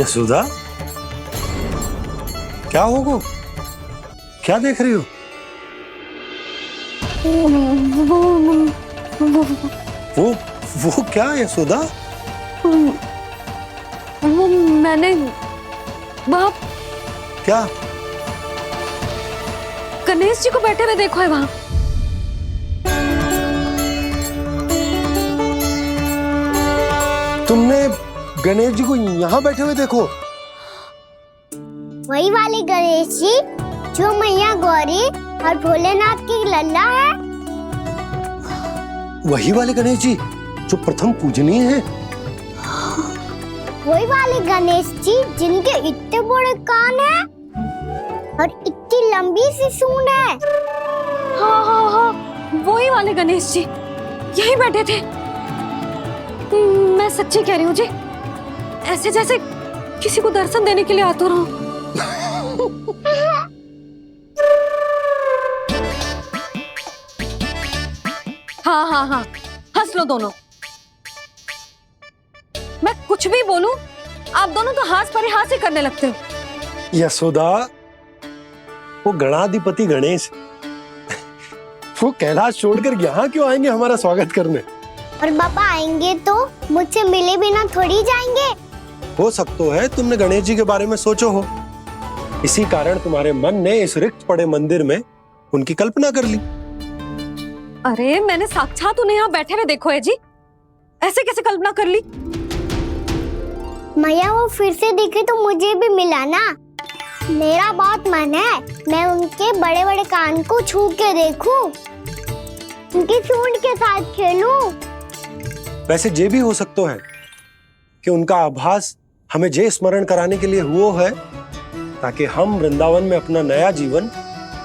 यशोदा, क्या होगा? क्या देख रही हो? वो क्या यशोदा? वो मैंने वहाँ क्या? गणेश जी को बैठे हुए देखो है वहाँ। तुमने गणेश जी को यहाँ बैठे हुए देखो? वही वाले गणेश जी जो मैया गौरी और भोलेनाथ की लल्ला है। वही वाले गणेश जी जो प्रथम पूजनीय हैं। वही वाले गणेश जी जिनके इतने बड़े कान हैं और इतनी लंबी सी सूंड है। हाँ हाँ हाँ, वही वाले गणेश जी यही बैठे थे। मैं सच्ची कह रही हूँ जी, ऐसे जैसे किसी को दर्शन देने के लिए आतुर हूँ। हाँ हाँ हाँ, हंस लो दोनों। मैं कुछ भी बोलूं, आप दोनों तो हाथ परिहास ही करने लगते हो। यशोदा, वो गणाधिपति गणेश वो कैलाश छोड़कर यहाँ क्यों आएंगे हमारा स्वागत करने? और पापा आएंगे तो मुझसे मिले बिना थोड़ी जाएंगे। हो सकता है तुमने गणेश जी के बारे में सोचो हो, इसी कारण तुम्हारे मन ने इस रिक्त पड़े मंदिर में उनकी कल्पना कर ली। अरे मैंने साक्षात उन्हें यहाँ बैठे हुए देखो है जी, ऐसे कैसे कल्पना कर ली? मैया वो फिर से दिखे तो मुझे भी मिला ना। मेरा बहुत मन है मैं उनके बड़े बड़े कान को छू के देखूं, उनकी सूंड के साथ खेलूं। वैसे ये भी हो सकता है कि उनका आभास हमें जे स्मरण कराने के लिए हुआ है ताकि हम वृंदावन में अपना नया जीवन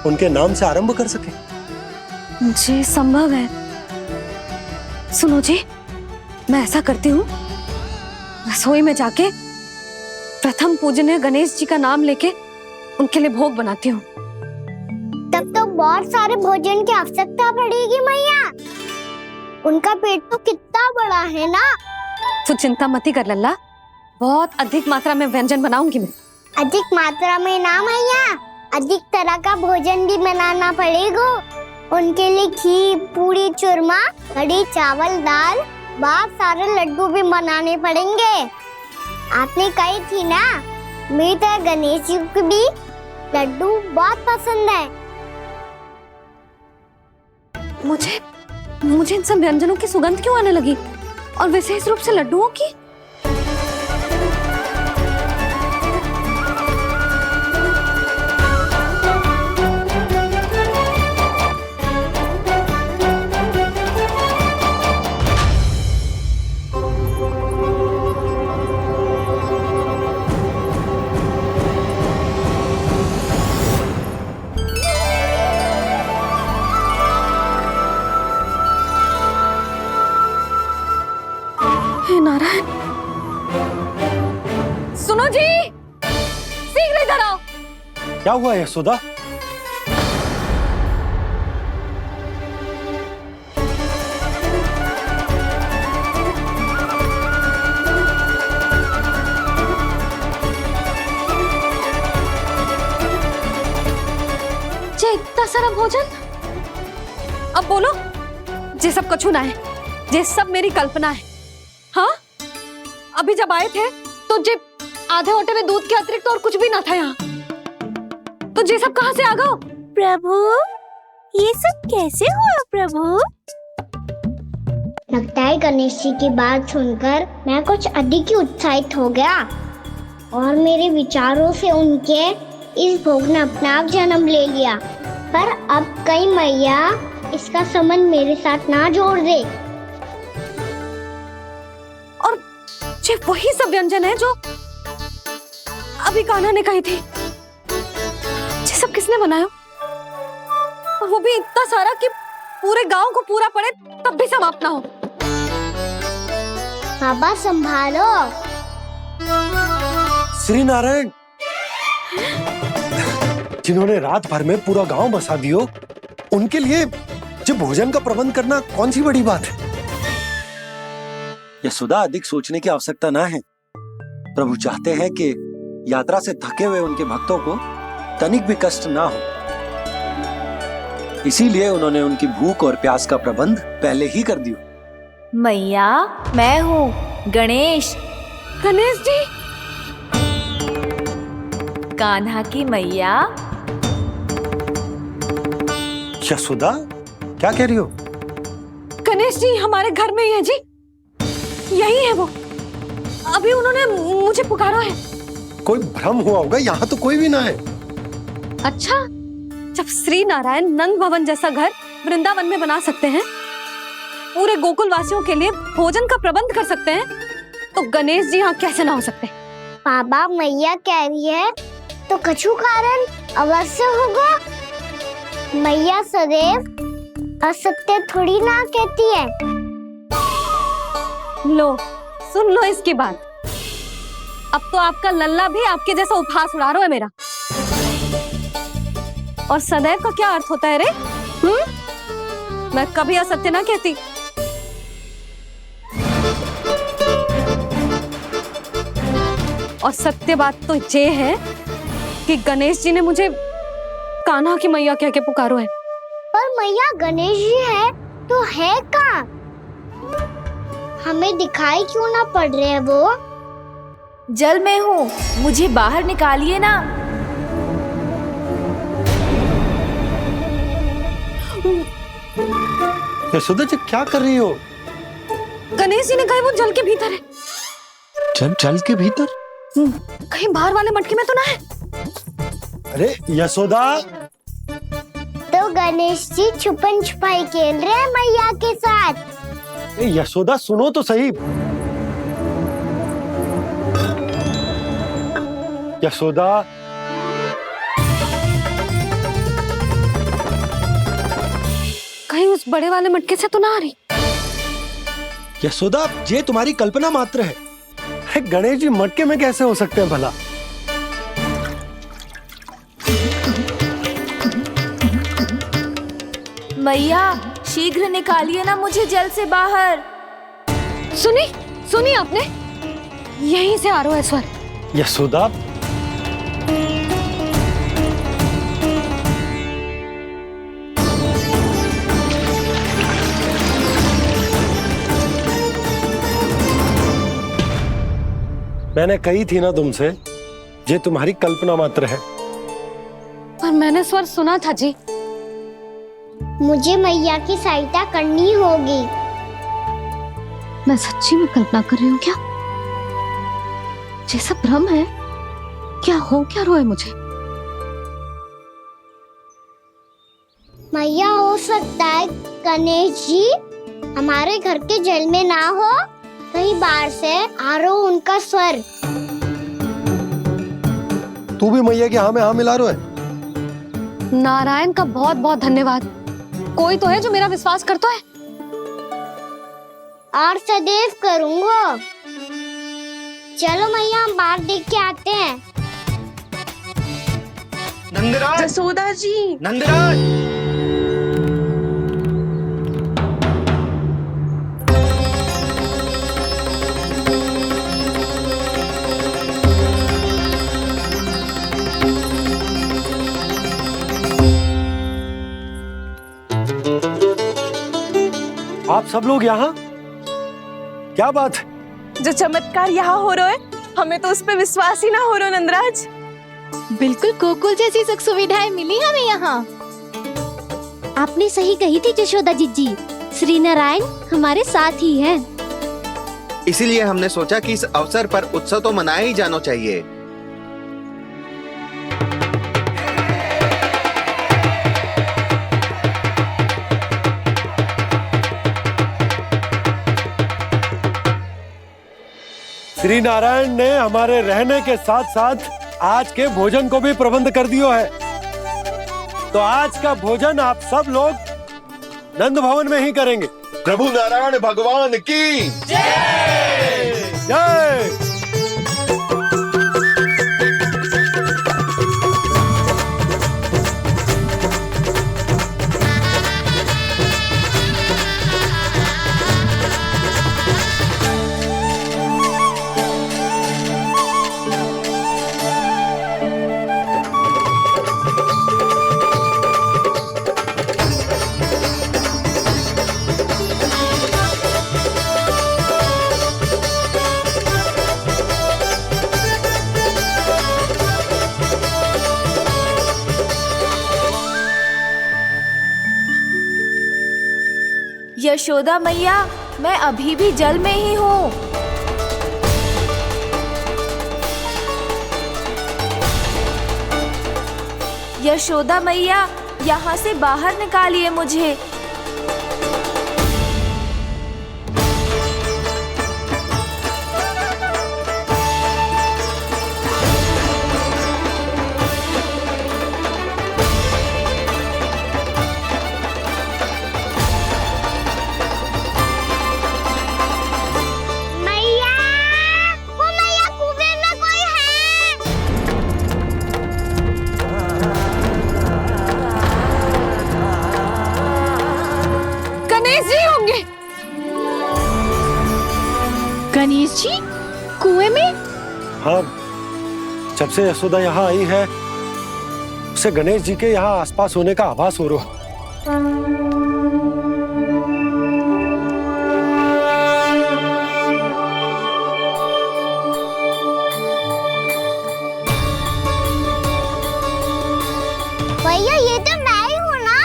उनके नाम से आरंभ कर सके। जी संभव है। सुनो जी, मैं ऐसा करती हूँ, रसोई में जाके प्रथम पूजनीय गणेश जी का नाम लेके उनके लिए भोग बनाती हूँ। तब तो बहुत सारे भोजन की आवश्यकता पड़ेगी मैया। उनका पेट तो कितना बड़ा है ना। तू चिंता मत कर लल्ला, बहुत अधिक मात्रा में व्यंजन बनाऊंगी मैं। अधिक मात्रा में ना मैया, अधिक तरह का भोजन भी बनाना पड़ेगा। उनके लिए खीर, पूरी, चूरमा, कढ़ी, चावल, दाल, बहुत सारे लड्डू भी बनाने पड़ेंगे। आपने कही थी ना, मेरी तरह गणेश जी को भी लड्डू बहुत पसंद है। मुझे इन सब व्यंजनों की सुगंध क्यों आने लगी, और विशेष रूप से लड्डुओं की? हे नारायण, सुनो जी, शीघ्र इधर आओ। क्या हुआ यशोदा? जे इतना सारा भोजन, अब बोलो, जे सब कछु ना है, जे सब मेरी कल्पना है। हाँ, अभी जब आए थे तो जे आधे ओटे में दूध के अतिरिक्त और कुछ भी ना था यहाँ, तो जे सब कहाँ से आ गए? प्रभु, ये सब कैसे हुआ प्रभु? लगता है गणेश जी की बात सुनकर मैं कुछ अधिक ही उत्साहित हो गया और मेरे विचारों से उनके इस भोग ने अपना आप जन्म ले लिया। पर अब कहीं मैया इसका संबंध मेरे साथ ना जोड़ दे। और जे वही सब व्यंजन है जो अभी कान्हा ने कही थी, ये सब किसने बनाया? और वो भी इतना सारा कि पूरे गांव को पूरा पड़े तब भी समाप्त ना हो। बाबा संभालो। श्री नारायण, जिन्होंने रात भर में पूरा गांव बसा दियो, उनके लिए जो भोजन का प्रबंध करना कौन सी बड़ी बात है? यशोदा, अधिक सोचने की आवश्यकता ना है। प्रभु चाहते हैं कि यात्रा से थके हुए उनके भक्तों को तनिक भी कष्ट ना हो। इसीलिए उन्होंने उनकी भूख और प्यास का प्रबंध पहले ही कर दिया। मैया, मैं हूँ गणेश, गणेश जी। कान्हा की मैया। यशोदा, क्या कह रही हो? गणेश जी हमारे घर में ही है जी, यही है वो। अभी उन्होंने मुझे पुकारा है। कोई भ्रम हुआ होगा, यहाँ तो कोई भी ना है। अच्छा, जब श्री नारायण नंद भवन जैसा घर वृंदावन में बना सकते हैं, पूरे गोकुल वासियों के लिए भोजन का प्रबंध कर सकते हैं, तो गणेश जी यहाँ कैसे ना हो सकते? बाबा, मैया कह रही है तो कछु कारण अवश्य होगा। मैया सदैव असत्य थोड़ी ना कहती है। लो, सुन लो इसकी बात। अब तो आपका लल्ला भी आपके जैसा उपहास उड़ा रहा है मेरा। और सदैव का क्या अर्थ होता है रे? मैं कभी असत्य ना कहती। और सत्य बात तो ये है कि गणेश जी ने मुझे कान्हा की मैया कह के पुकारो है। पर मैया गणेश जी है तो है कहाँ? हमें दिखाई क्यों ना पड़ रहे हैं वो? जल में हूँ, मुझे बाहर निकालिए ना। यशोदा जी, क्या कर रही हो? गणेश जी ने कहा वो जल के भीतर है। जल के भीतर? कहीं बाहर वाले मटके में तो ना है? अरे यशोदा! तो गणेश जी छुपन छुपाई खेल रहे हैं मैया के साथ। यशोदा, सुनो तो सही। यशोदा, कहीं उस बड़े वाले मटके से तो ना आ रही? यशोदा, ये तुम्हारी कल्पना मात्र है। अरे गणेश जी मटके में कैसे हो सकते हैं भला? मैया, शीघ्र निकालिए ना मुझे जल से बाहर। सुनी आपने? यहीं से आ रहा है स्वर। यशोदा, मैंने कही थी ना तुमसे, ये तुम्हारी कल्पना मात्र है। पर मैंने स्वर सुना था जी। मुझे मैया की सहायता करनी होगी। मैं सच्ची में कल्पना कर रही हूँ क्या? ये सब भ्रम है क्या? हो क्या रहा है मुझे? मैया, हो सकता है गणेश जी हमारे घर के जल में ना हो, कहीं बाहर से आ रहा हो उनका स्वर। तू भी मैया के हाँ में हाँ मिला रहा है। नारायण का बहुत बहुत धन्यवाद। कोई तो है जो मेरा विश्वास करता है। और सदैव करूंगा। चलो मैया, हम बाहर देख के आते हैं। नंदराज! यशोदा जी! नंदराज! आप सब लोग यहाँ? क्या बात है? जो चमत्कार यहाँ हो रहा है, हमें तो उस पे विश्वास ही ना हो रहा नंदराज। बिल्कुल गोकुल जैसी सुख सुविधाएं मिली हमें यहाँ। आपने सही कही थी यशोदा जीजी, श्री नारायण हमारे साथ ही हैं। इसीलिए हमने सोचा कि इस अवसर पर उत्सव तो मनाया ही जाना चाहिए। श्री नारायण ने हमारे रहने के साथ साथ आज के भोजन को भी प्रबंध कर दिया है। तो आज का भोजन आप सब लोग नंद भवन में ही करेंगे। प्रभु नारायण भगवान की जय जय। यशोदा मैया, मैं अभी भी जल में ही हूँ। यशोदा मैया, यहाँ से बाहर निकालिए मुझे। मैया, वो मैया कुएं में कोई है। गणेश जी होंगे। गणेश जी कुएं में? हाँ, जब से यशोदा यहाँ आई है उसे गणेश जी के यहाँ आसपास होने का आभास हो रहा। भैया ये तो मैं ही हूँ ना।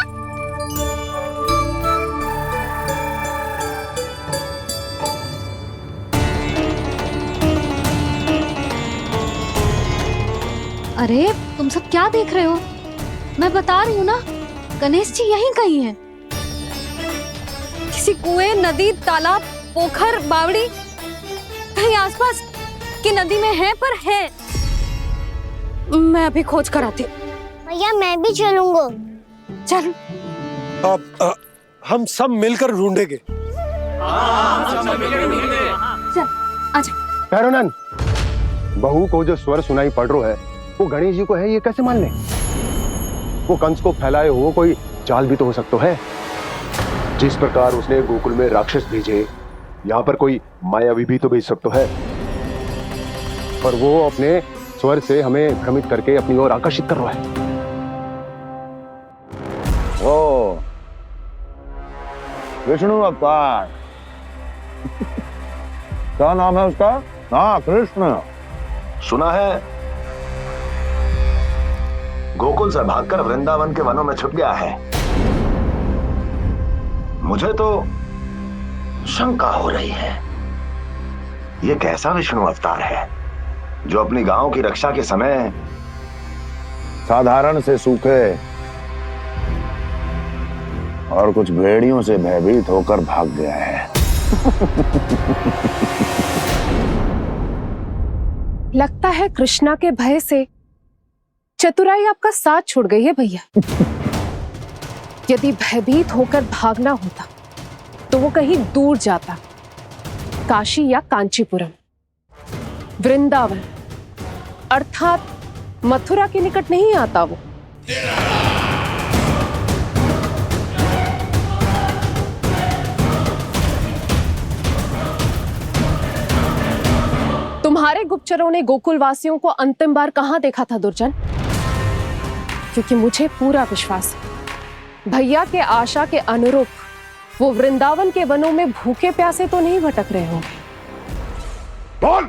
अरे तुम सब क्या देख रहे हो? मैं बता रही हूँ ना, गणेश जी यहीं कहीं हैं। किसी कुएं, नदी, तालाब, पोखर, बावड़ी कहीं आसपास की नदी में है, पर है। मैं अभी खोज कर आती हूँ। भैया मैं भी चलूंगा। चल। अब हम सब मिलकर ढूंढेंगे। चल आजा। पैरोनन, बहू को जो स्वर सुनाई पड़ रहा है वो गणेश जी को है, ये कैसे मान ले? वो कंस को फैलाए हुए कोई चाल भी तो हो सकता है। जिस प्रकार उसने गोकुल में राक्षस भेजे, यहाँ पर कोई मायावी भी तो भेज सकता है। पर वो अपने स्वर से हमें भ्रमित करके अपनी ओर आकर्षित कर रहा है। ओ विष्णु अवतार। क्या नाम है उसका? हाँ, कृष्ण। सुना है गोकुल से भागकर वृंदावन के वनों में छुप गया है। मुझे तो शंका हो रही है, ये कैसा विष्णु अवतार है जो अपनी गांव की रक्षा के समय साधारण से सूखे और कुछ भेड़ियों से भयभीत होकर भाग गया है। लगता है कृष्णा के भय से चतुराई आपका साथ छोड़ गई है भैया। यदि भयभीत होकर भागना होता तो वो कहीं दूर जाता, काशी या कांचीपुरम, वृंदावन अर्थात मथुरा के निकट नहीं आता वो। तुम्हारे गुप्तचरों ने गोकुल वासियों को अंतिम बार कहां देखा था दुर्जन? क्योंकि मुझे पूरा विश्वास है भैया के आशा के अनुरूप वो वृंदावन के वनों में भूखे प्यासे तो नहीं भटक रहे होंगे। बोल!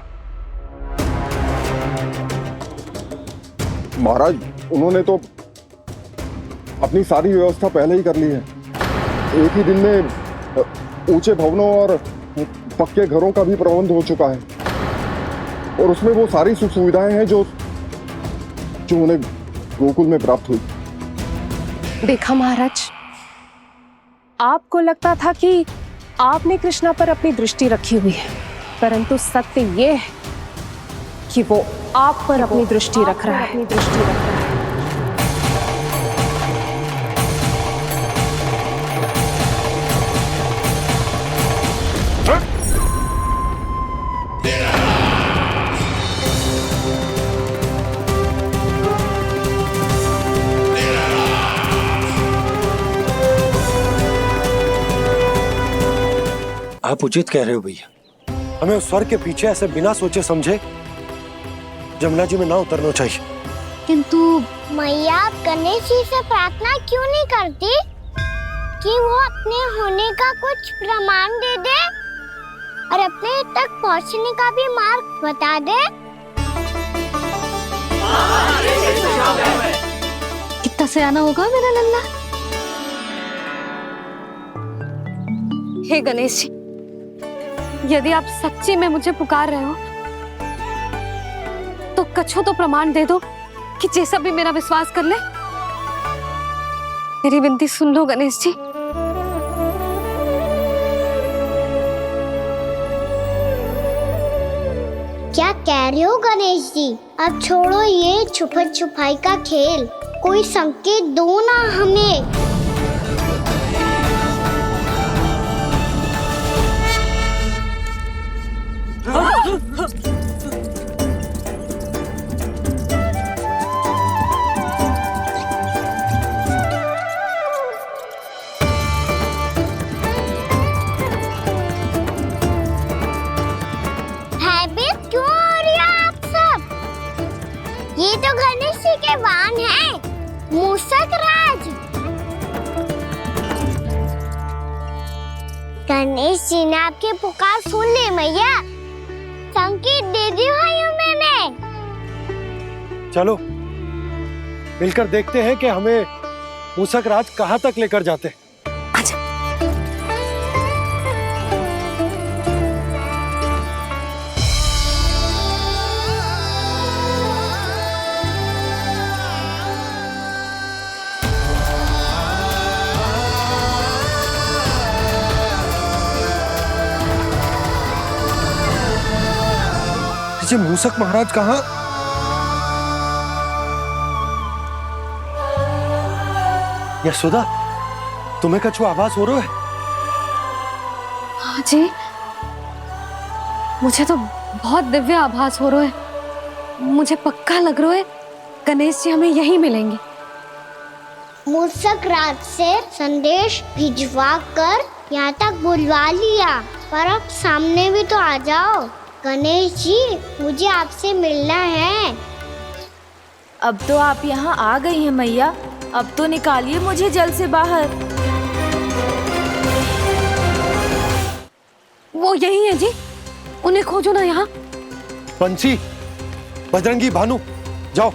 महाराज, उन्होंने तो अपनी सारी व्यवस्था पहले ही कर ली है। एक ही दिन में ऊंचे भवनों और पक्के घरों का भी प्रबंध हो चुका है, और उसमें वो सारी सुख सुविधाएं हैं जो उन्हें गोकुल में प्राप्त हुई। देखा महाराज, आपको लगता था कि आपने कृष्णा पर अपनी दृष्टि रखी हुई है, परंतु सत्य ये है कि वो आप पर अपनी दृष्टि रख रहा है। आप उचित कह रहे हो भैया, हमें उस स्वर के पीछे ऐसे बिना सोचे समझे जमुना जी में ना उतरना चाहिए। किंतु मैया, आप गणेश जी से प्रार्थना क्यों नहीं करती कि वो अपने होने का कुछ प्रमाण दे दे और अपने तक पहुंचने का भी मार्ग बता दे? कितना सयाना होगा मेरा लल्ला। हे गणेश जी, यदि आप सच्ची में मुझे पुकार रहे हो तो कछु तो प्रमाण दे दो कि जैसा भी मेरा विश्वास कर ले। मेरी विनती सुन लो गणेश जी। क्या कह रहे हो गणेश जी? अब छोड़ो ये छुपन छुपाई का खेल, कोई संकेत दो ना हमें। भयभीत क्यों हो रही हो आप सब? ये तो गणेश जी के वाहन हैं, मूषक राज। गणेश जी ने आपकी पुकार सुन ली मैया, संकेत दे दी भाइयों मैंने। चलो मिलकर देखते हैं कि हमें मूषक राज कहाँ तक लेकर जाते हैं। ये मूषक महाराज कहाँ? यशोदा, तुम्हें कछु आभास हो रहा है? हाँ जी, मुझे तो बहुत दिव्य आभास हो रहा है। मुझे पक्का लग रहा है गणेश जी हमें यहीं मिलेंगे। मूषक राज से संदेश भिजवा कर यहाँ तक बुलवा लिया, पर अब सामने भी तो आ जाओ। गणेश जी, मुझे आपसे मिलना है। अब तो आप यहाँ आ गई हैं मैया, अब तो निकालिए मुझे जल से बाहर। वो यही है जी, उन्हें खोजो ना यहाँ। पंछी, बजरंगी, भानु, जाओ।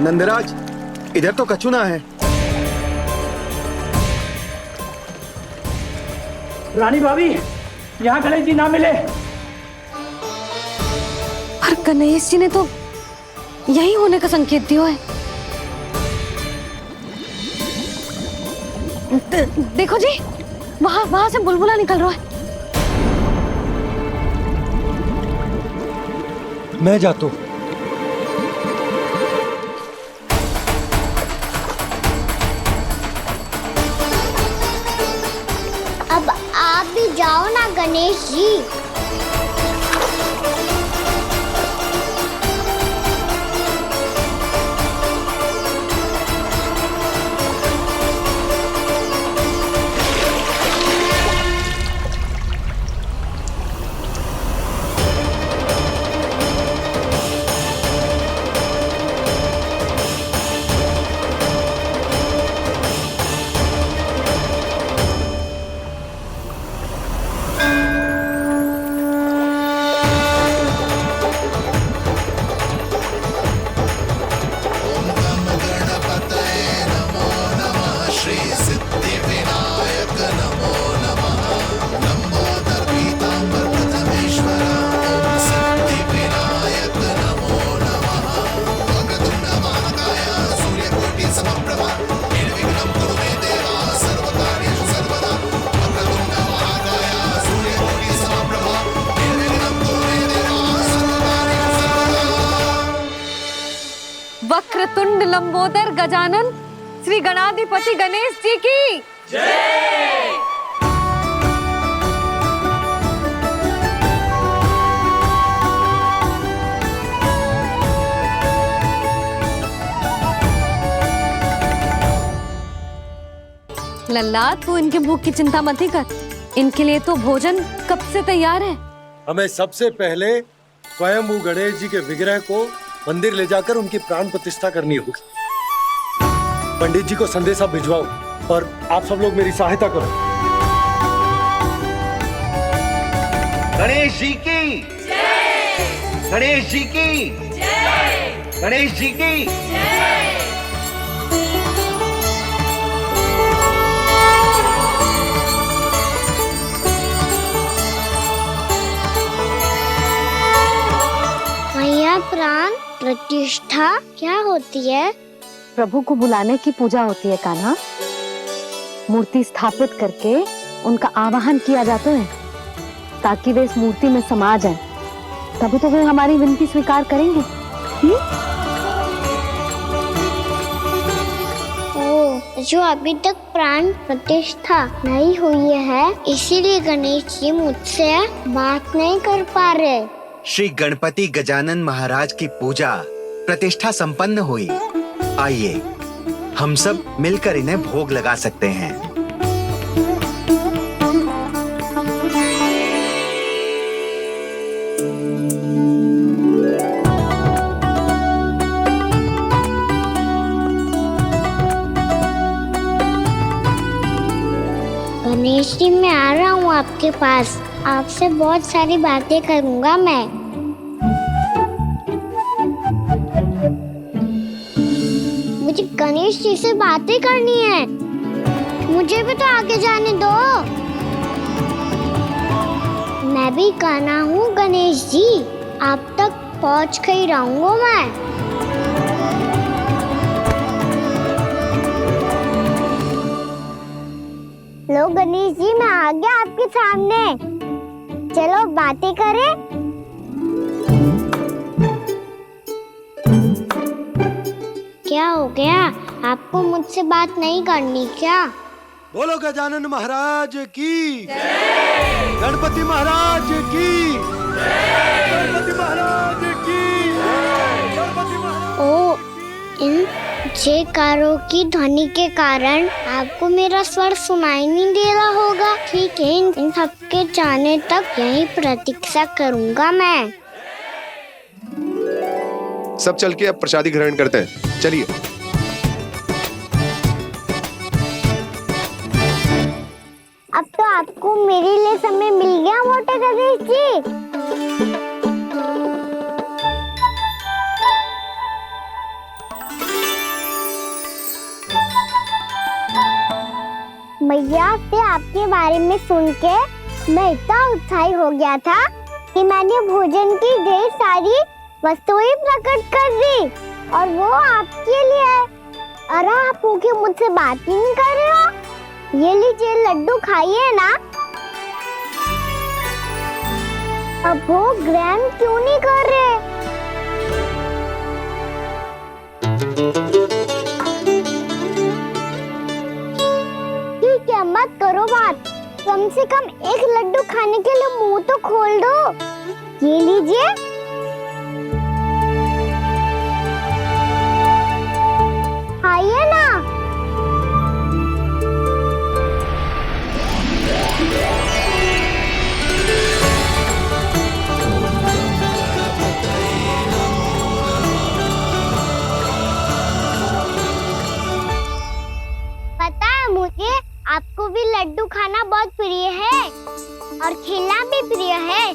नंदराज, इधर तो कछुना है। रानी भाभी, यहाँ गणेश जी ना मिले। पर गणेश जी ने तो यही होने का संकेत दिया है। देखो जी, वहां से बुलबुला निकल रहा है। मैं जाता हूँ। अब आप भी जाओ ना गणेश जी। वक्रतुंड लंबोदर गजानन श्री गणाधिपति गणेश जी की जय। लल्ला, तू इनके भूख की चिंता मत ही कर, इनके लिए तो भोजन कब से तैयार है। हमें सबसे पहले स्वयं गणेश जी के विग्रह को मंदिर ले जाकर उनकी प्राण प्रतिष्ठा करनी होगी। पंडित जी को संदेशा भिजवाओ और आप सब लोग मेरी सहायता करो। गणेश जी की जय! गणेश जी की जय! गणेश जी की जय! मैया प्राण प्रतिष्ठा क्या होती है? प्रभु को बुलाने की पूजा होती है कान्हा। मूर्ति स्थापित करके उनका आवाहन किया जाता है ताकि वे इस मूर्ति में समा जाएं। तभी तो वे हमारी विनती स्वीकार करेंगे। ओ, जो अभी तक प्राण प्रतिष्ठा नहीं हुई है, इसीलिए गणेश जी मुझसे बात नहीं कर पा रहे। श्री गणपति गजानन महाराज की पूजा प्रतिष्ठा संपन्न हुई। आइए हम सब मिलकर इन्हें भोग लगा सकते हैं। गणेश जी मैं आ रहा हूँ आपके पास। आपसे बहुत सारी बातें करूँगा मैं। मुझे गणेश जी से बातें करनी है। मुझे भी तो आगे जाने दो। मैं भी कान्हा हूँ गणेश जी। आप तक पहुँच कर ही रहूँगा मैं। लो गणेश जी मैं आ गया आपके सामने। चलो बातें करें। क्या हो गया? आपको मुझसे बात नहीं करनी क्या? बोलो गजानन महाराज की जय! गणपति महाराज की जय! गणपति महाराज की जय! गणपति महाराज। ओ, इन जयकारों की ध्वनि के कारण आपको मेरा स्वर सुनाई नहीं दे रहा होगा। ठीक है, इन सबके जाने तक यही प्रतीक्षा करूंगा मैं। सब चल के अब प्रसादी ग्रहण करते हैं। चलिए। अब तो आपको मेरे लिए समय मिल गया मोटे गणेश जी। मैया से आपके बारे में सुन के मैं इतना उत्साही हो गया था कि मैंने भोजन की ढेर सारी वस्तुएं प्रकट कर दी और वो आपके लिए। अरे आप भूखे मुझसे बात ही नहीं कर रहे हो। ये लीजिए लड्डू खाइए ना। अब भोग ग्रहण क्यों नहीं कर रहे? ठीक है मत करो बात। कम से कम एक लड्डू खाने के लिए मुंह तो खोल दो। ये लीजिए। खाइए ना। पता है मुझे आपको भी लड्डू खाना बहुत प्रिय है और खेलना भी प्रिय है।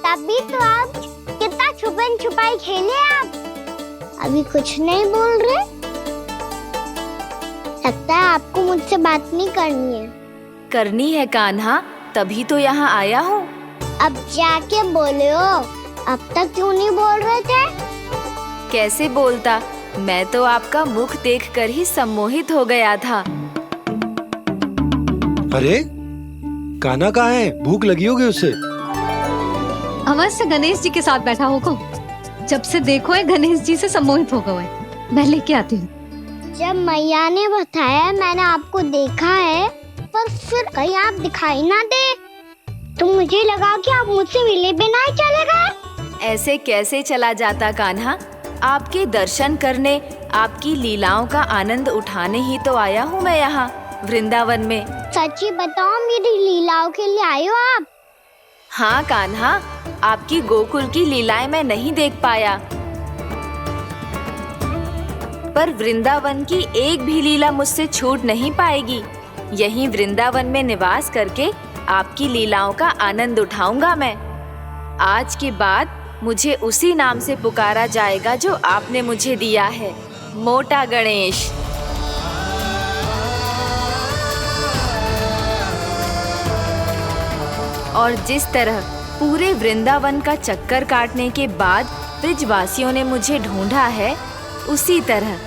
तभी तो आप कितना छुपन छुपाई खेले। आप अभी कुछ नहीं बोल रहे। लगता है आपको मुझसे बात नहीं करनी है। करनी है कान्हा, तभी तो यहाँ आया हूँ। अब जाके बोलो। अब तक क्यों नहीं बोल रहे थे? कैसे बोलता, मैं तो आपका मुख देखकर ही सम्मोहित हो गया था। अरे कान्हा कहाँ है? भूख लगी होगी उसे। अवश्य गणेश जी के साथ बैठा होगा। जब से देखो है गणेश जी से सम्मोहित हो गए। मैं लेके आती हूँ। जब मैया ने बताया मैंने आपको देखा है, पर फिर कहीं आप दिखाई ना दे तो मुझे लगा कि आप मुझसे मिले बिना ही चले गए। ऐसे कैसे चला जाता कान्हा? आपके दर्शन करने, आपकी लीलाओं का आनंद उठाने ही तो आया हूँ मैं यहाँ वृंदावन में। सच्ची बताओ, मेरी लीलाओं के लिए आए हो आप? हाँ कान्हा, आपकी गोकुल की लीलाएं मैं नहीं देख पाया। पर वृंदावन की एक भी लीला मुझसे छूट नहीं पाएगी। यहीं वृंदावन में निवास करके आपकी लीलाओं का आनंद उठाऊंगा मैं। आज के बाद मुझे उसी नाम से पुकारा जाएगा जो आपने मुझे दिया है, मोटा गणेश। और जिस तरह पूरे वृंदावन का चक्कर काटने के बाद ब्रिजवासियों ने मुझे ढूंढा है, उसी तरह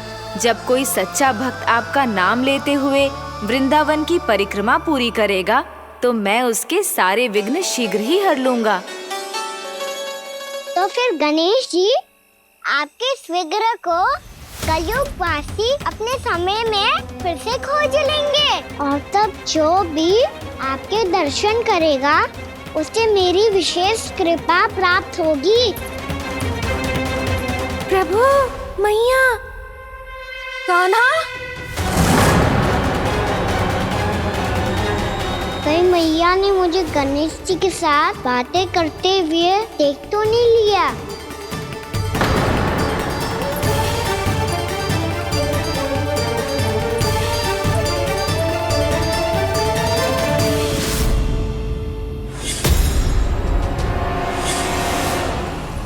जब कोई सच्चा भक्त आपका नाम लेते हुए वृंदावन की परिक्रमा पूरी करेगा तो मैं उसके सारे विघ्न शीघ्र ही हर लूंगा। तो फिर गणेश जी, आपके इस विग्रह को कलयुगवासी अपने समय में फिर से खोज लेंगे और तब जो भी आपके दर्शन करेगा उसे मेरी विशेष कृपा प्राप्त होगी। प्रभु, मैया, कान्हा, कहीं मैया ने मुझे गणेश जी के साथ बातें करते हुए देख तो नहीं लिया?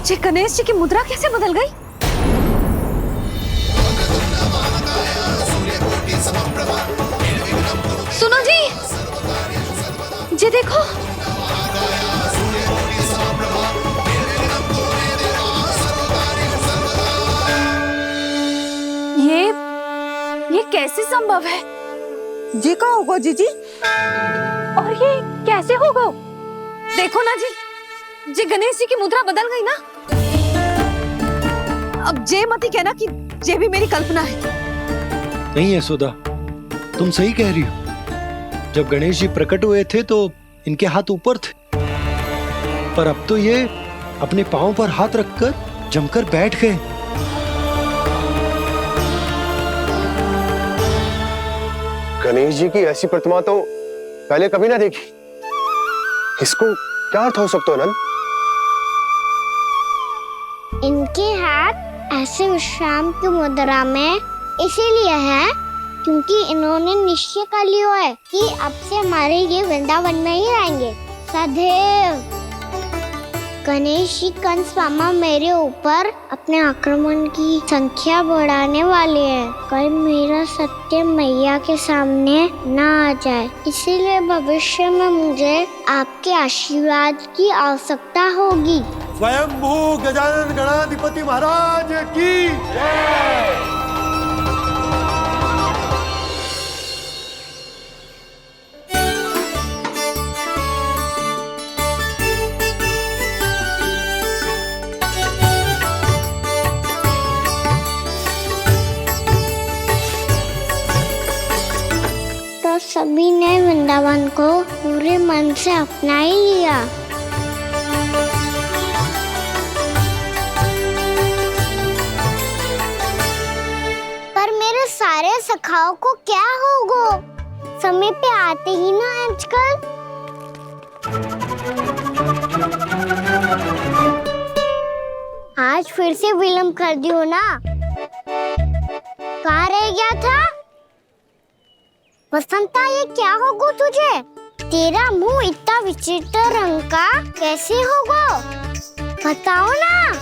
ये गणेश जी की मुद्रा कैसे बदल गई? सुनो जी, ये देखो। ये कैसे संभव है? जी का होगा जीजी? और ये कैसे होगा? देखो ना जी, ये गणेश जी की मुद्रा बदल गई ना। अब जे मती कहना कि ये भी मेरी कल्पना है। नहीं यशोदा, तुम सही कह रही हो। जब गणेश जी प्रकट हुए थे तो इनके हाथ ऊपर थे, पर अब तो ये अपने पांव पर हाथ रखकर जमकर बैठ गए। गणेश जी की ऐसी प्रतिमा तो पहले कभी ना देखी। इसको क्या अर्थ हो सकता है नंद? इनके हाथ ऐसे विश्राम की मुद्रा में इसीलिए है क्योंकि इन्होंने निश्चय कर लिया है कि अब से हमारे ये वृंदावन में ही रहेंगे सदैव। गणेश जी कंस मामा मेरे ऊपर अपने आक्रमण की संख्या बढ़ाने वाले हैं। कल मेरा सत्य मैया के सामने ना आ जाए, इसीलिए भविष्य में मुझे आपके आशीर्वाद की आवश्यकता होगी। स्वयंभू गजानन गणाधिपति महाराज की जय। तो सभी ने वृंदावन को पूरे मन से अपना ही लिया। पर मेरे सारे सखाओं को क्या होगा? समय पे आते ही ना आजकल। आज फिर से विलंब कर दियो ना। कहाँ रह गया था? वसंता, ये क्या होगा तुझे? तेरा मुंह इतना विचित्र रंग का कैसे होगा? बताओ ना।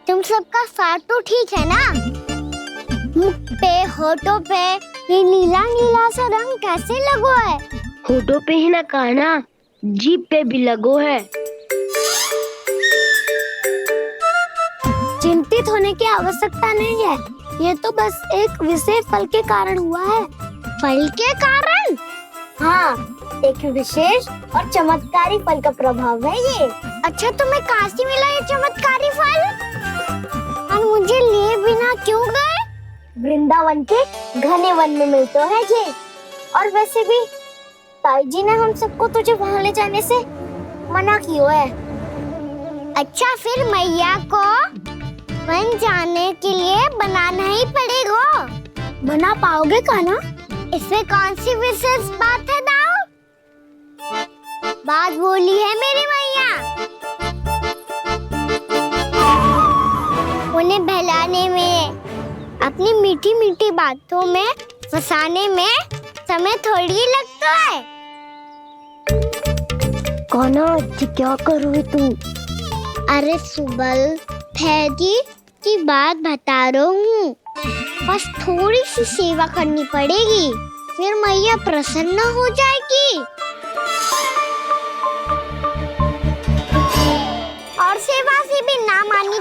तुम सबका साथ तो ठीक है ना? मुख पे, होठों पे ये नीला नीला सा रंग कैसे लगो है? होठों पे ही ना कान्हा, जीभ पे भी लगो है। चिंतित होने की आवश्यकता नहीं है, ये तो बस एक विशेष फल के कारण हुआ है। फल के कारण? हाँ, एक विशेष और चमत्कारी फल का प्रभाव है ये। अच्छा, तुम्हें कहाँ से मिला ये चमत्कारी फल? और मुझे लिए बिना क्यों गए? वृंदावन के घने वन में मिलते हैं ये। और वैसे भी ताई जी ने हम सबको तुझे वहाँ ले जाने से मना किया है। अच्छा, फिर मैया को वन जाने के लिए बनाना ही पड़ेगा। बना पाओगे कान्हा? इसमें कौन सी विशेष बात है दाऊ? बात बोली है मेरी मैया। उन्हें बहलाने में, अपनी मीठी मीठी बातों में फंसाने में समय थोड़ी लगता है। कान्हा क्या कर रही तू? अरे सुबल, फैजी की बात बता रहा हूँ। बस थोड़ी सी सेवा करनी पड़ेगी, फिर मैया प्रसन्न हो जाएगी। और सेवा से भी ना मानी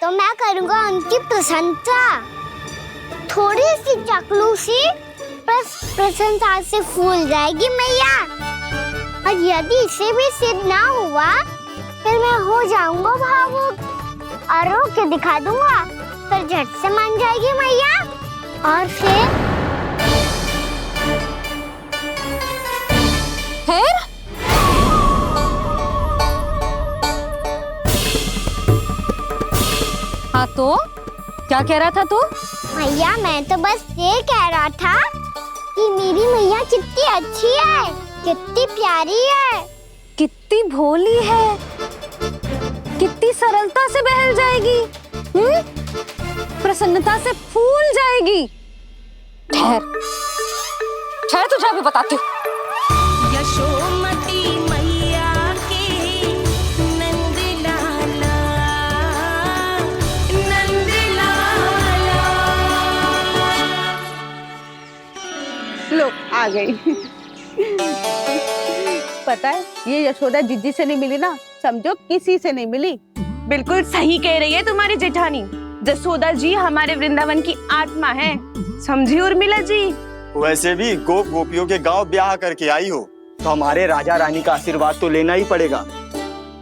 तो मैं करूँगा उनकी प्रशंसा। थोड़ी सी चकलूसी बस प्रशंसा से फूल जाएगी मैया। और यदि इसे भी सिद्ध ना हुआ, फिर मैं हो जाऊंगा भावुक और रो के दिखा दूंगा, फिर झट से मान जाएगी मैया। और फिर हाँ तो क्या कह रहा था तू? मैया, मैं तो बस ये कह रहा था कि मेरी मैया कितनी अच्छी है, कितनी प्यारी है, कितनी भोली है, कितनी सरलता से बहल जाएगी, प्रसन्नता से फूल जाएगी। ठहर ठहर, तुझे अभी बताती हूँ। यशोमती मैया के नंद लाला, नंद लाला। लो आ गई। पता है, ये यशोदा जीजी से नहीं मिली ना, समझो किसी से नहीं मिली। बिल्कुल सही कह रही है तुम्हारी जेठानी। यशोदा जी हमारे वृंदावन की आत्मा है, समझी उर्मिला जी। वैसे भी गोप गोपियों के गांव ब्याह करके आई हो, तो हमारे राजा रानी का आशीर्वाद तो लेना ही पड़ेगा।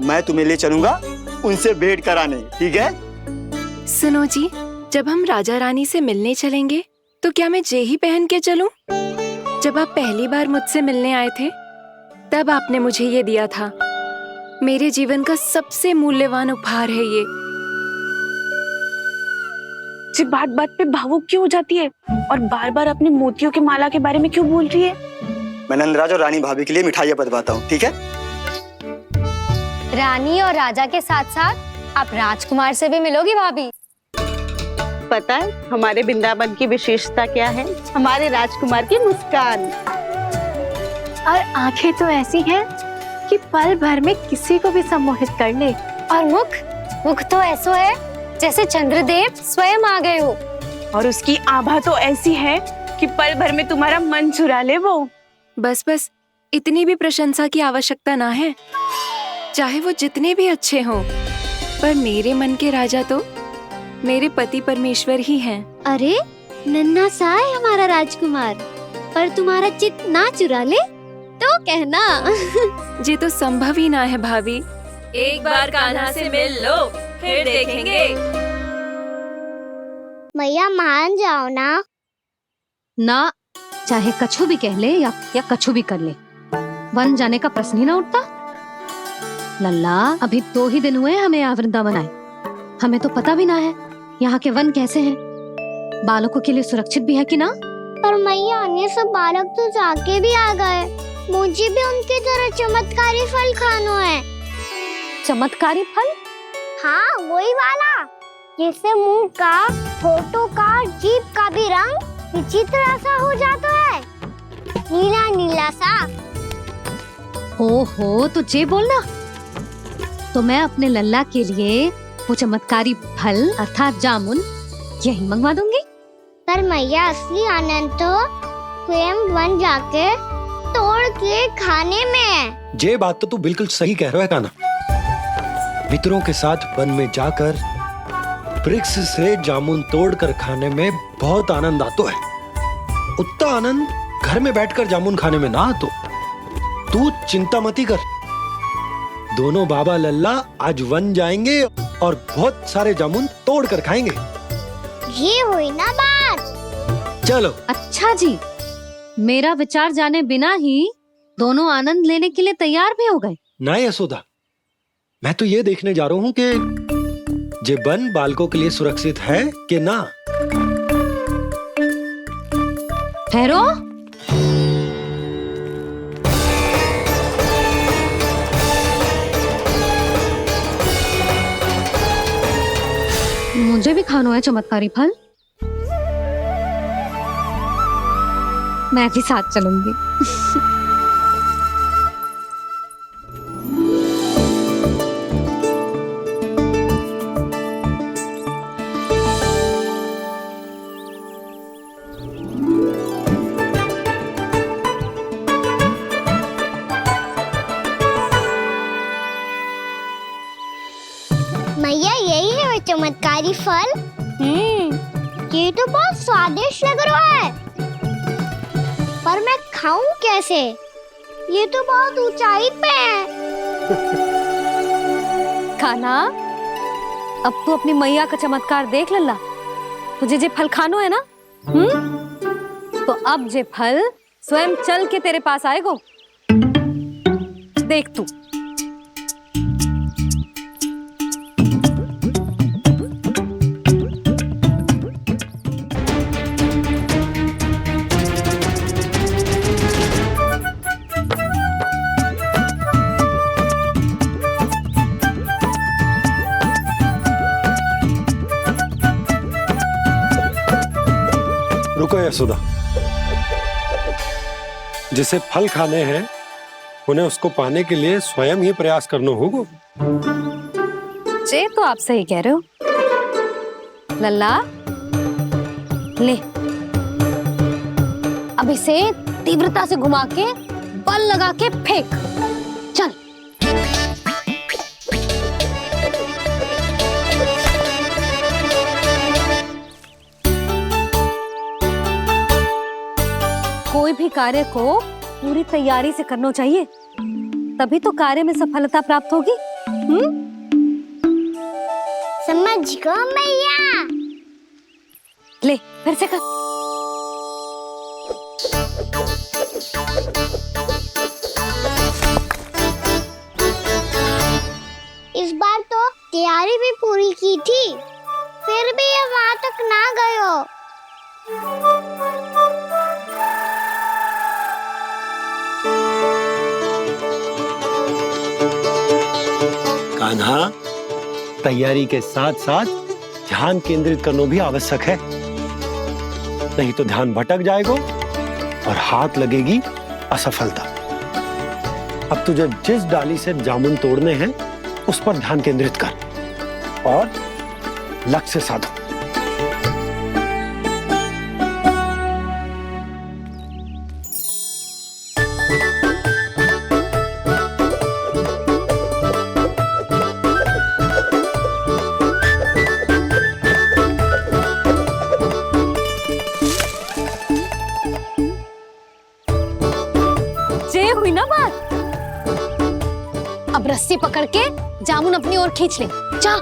मैं तुम्हें ले चलूंगा उनसे भेंट कराने, ठीक है? सुनो जी, जब हम राजा रानी से मिलने चलेंगे तो क्या मैं जे ही पहन के चलूं? जब आप पहली बार मुझसे मिलने आए थे, तब आपने मुझे ये दिया था। मेरे जीवन का सबसे मूल्यवान उपहार है ये। जी बात बात पे भावुक क्यों हो जाती है और बार बार अपने मोतियों के माला के बारे में क्यों बोल रही है? मैं नंदराज और रानी भाभी के लिए मिठाइयाँ बंटवाता हूँ, ठीक है? रानी और राजा के साथ साथ आप राजकुमार से भी मिलोगी भाभी। पता है हमारे वृंदावन की विशेषता क्या है? हमारे राजकुमार की मुस्कान। और आंखें तो ऐसी हैं कि पल भर में किसी को भी सम्मोहित कर ले। और मुख तो ऐसा है जैसे चंद्रदेव स्वयं आ गए हो। और उसकी आभा तो ऐसी है कि पल भर में तुम्हारा मन चुरा ले वो। बस बस, इतनी भी प्रशंसा की आवश्यकता ना है। चाहे वो जितने भी अच्छे हों, पर मेरे मन के राजा तो मेरे पति परमेश्वर ही हैं। अरे नन्हा सा है हमारा राजकुमार, पर तुम्हारा चित्त ना चुरा ले तो कहना। ये तो संभव ही ना है भाभी। एक बार कान्हा से मिल लो, फिर देखेंगे। मैया मान जाओ ना। चाहे कछु भी कह ले या कछु भी कर ले, वन जाने का प्रश्न ही ना उठता। लल्ला, अभी 2 ही दिन हुए हमें यहाँ वृंदावन आए, हमें तो पता भी ना है यहाँ के वन कैसे हैं, बालकों के लिए सुरक्षित भी है कि ना। पर मैया, ये सब बालक तो जाके भी आ गए, मुझे भी उनकी तरह चमत्कारी फल खाना है। चमत्कारी फल? हाँ, वही वाला जिससे मुंह का, होठों का, जीभ का भी रंग विचित्र सा हो जाता है, नीला नीला सा। हो तो जे बोलना, तो मैं अपने लल्ला के लिए वो चमत्कारी फल अर्थात जामुन यही मंगवा दूंगी। पर मैया, असली आनंद तो स्वयं वन जाके तोड़ के खाने में है। ये बात तो तू बिल्कुल सही कह रहा है कान्हा। मित्रों के साथ वन में जाकर वृक्ष से जामुन तोड़कर खाने में बहुत आनंद आता है। उतना आनंद घर में बैठकर जामुन खाने में ना आतो। तू चिंता मती कर, दोनों बाबा लल्ला आज वन जाएंगे और बहुत सारे जामुन तोड़कर खाएंगे। ये हुई ना बात। चलो। अच्छा जी, मेरा विचार जाने बिना ही दोनों आनंद लेने के लिए तैयार भी हो गए। ना यशोदा, मैं तो ये देखने जा रहा हूं कि ये वन बालकों के लिए सुरक्षित है कि ना। ठहरो। मुझे भी खानो है चमत्कारी फल। मैं भी साथ चलूंगी। मैया यही है वो चमत्कारी फल। ये तो बहुत स्वादिष्ट लग रहा है, पर मैं खाऊं कैसे? ये तो बहुत ऊंचाई पे है। खाना, अब तू अपनी मैया का चमत्कार देख लल्ला। तुझे जे फल खानो है ना, तो अब जे फल स्वयं चल के तेरे पास आएगो। देख तू। रुको यशोदा, जिसे फल खाने हैं उन्हें उसको पाने के लिए स्वयं ही प्रयास करना होगा। जे तो आप सही कह रहे हो लल्ला। ले, अब इसे तीव्रता से घुमा के बल लगा के फेंक। चल। कोई भी कार्य को पूरी तैयारी से करना चाहिए, तभी तो कार्य में सफलता प्राप्त होगी। समझ गो मैया। ले, फिर से कर। इस बार तो तैयारी भी पूरी की थी, फिर भी ये वहां तक ना गयो। कान्हा, तैयारी के साथ साथ ध्यान केंद्रित करना भी आवश्यक है, नहीं तो ध्यान भटक जाएगा और हाथ लगेगी असफलता। अब तुझे जिस डाली से जामुन तोड़ने हैं उस पर ध्यान केंद्रित कर और लक्ष्य साधो। हुई ना बात। अब रस्सी पकड़ के जामुन अपनी ओर खींच ले। जा।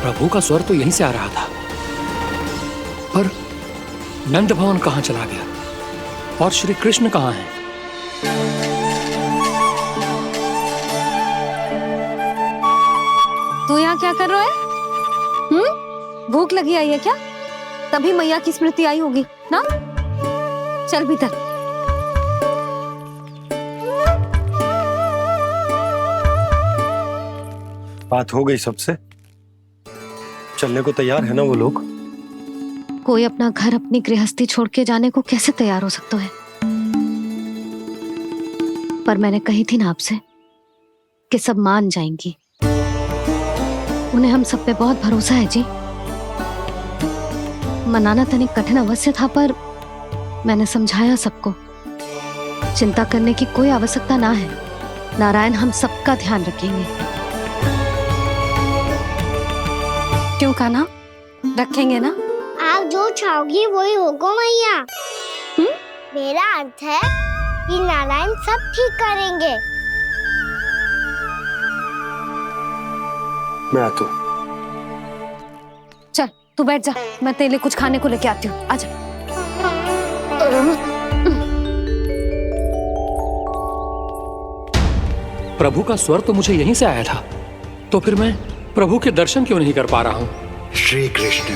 प्रभु का स्वर तो यहीं से आ रहा था, पर नंद भवन कहां चला गया और श्री कृष्ण कहां हैं? तू यहाँ क्या कर रहा है? भूख लगी आई है क्या? तभी मैया की स्मृति आई होगी ना? चल भीतर। बात हो गई सबसे? चलने को तैयार है ना वो लोग? कोई अपना घर अपनी गृहस्थी छोड़ के जाने को कैसे तैयार हो सकता है? पर मैंने कही थी ना आपसे कि सब मान जाएंगी। उन्हें हम सब पे बहुत भरोसा है जी। मनाना तनिक कठिन अवश्य था, पर मैंने समझाया सबको। चिंता करने की कोई आवश्यकता ना है। नारायण हम सबका ध्यान रखेंगे। क्यों कान्हा, रखेंगे ना? आप जो चाहोगी वही होगा मैया। मेरा अर्थ है कि नारायण सब ठीक करेंगे। मैं आता हूँ। चल तू बैठ जा, मैं तेरे लिए कुछ खाने को लेके आती हूँ। आजा। प्रभु का स्वर तो मुझे यहीं से आया था, तो फिर मैं प्रभु के दर्शन क्यों नहीं कर पा रहा हूँ? श्री कृष्ण,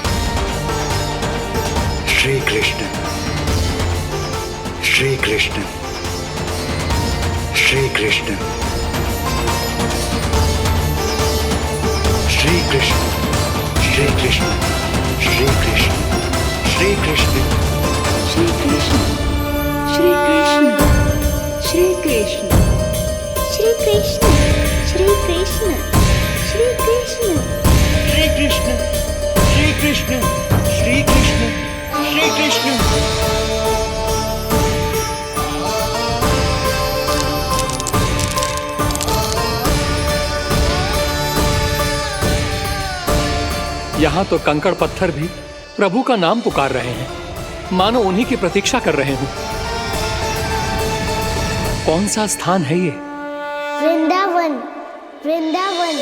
श्री कृष्ण, श्री कृष्ण, श्री कृष्ण, श्री कृष्ण, श्री कृष्ण, श्री कृष्ण, श्री कृष्ण, श्री कृष्ण, श्री कृष्ण, श्री कृष्ण, श्री कृष्ण, श्री कृष्ण, श्री कृष्ण, श्री कृष्ण, श्री कृष्ण, श्री कृष्ण, श्री कृष्ण। यहाँ तो कंकड़ पत्थर भी प्रभु का नाम पुकार रहे हैं, मानो उन्हीं की प्रतीक्षा कर रहे हों। कौन सा स्थान है ये? वृंदावन, वृंदावन,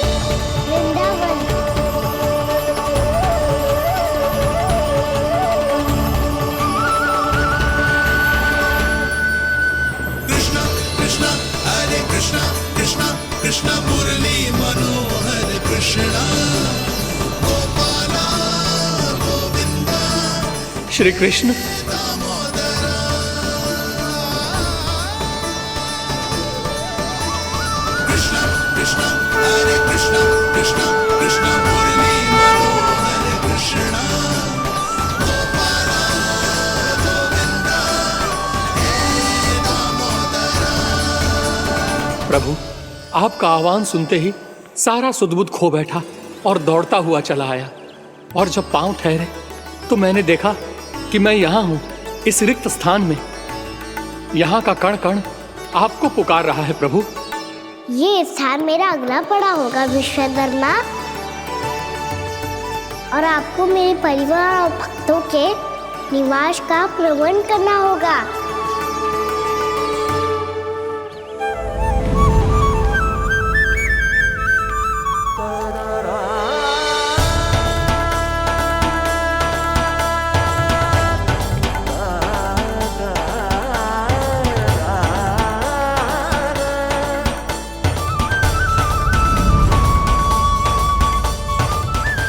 वृंदावन। कृष्णा कृष्णा हरे कृष्णा, कृष्णा कृष्णा मुरली मनोहर कृष्णा, गोपाला गोविंदा। श्री कृष्ण, कृष्णा कृष्णा हरे कृष्णा, कृष्णा कृष्णा मुरली मनोहर कृष्णा, गोपाला गोविंदा हे दामोदरा। प्रभु आपका आह्वान सुनते ही सारा सुध-बुध खो बैठा और दौड़ता हुआ चला आया। और जब पांव ठहरे तो मैंने देखा कि मैं यहाँ हूँ, इस रिक्त स्थान में। यहाँ का कण कण आपको पुकार रहा है प्रभु। ये स्थान मेरा अगला पड़ा होगा विश्वकर्मा, और आपको मेरे परिवार और भक्तों के निवास का प्रबंध करना होगा।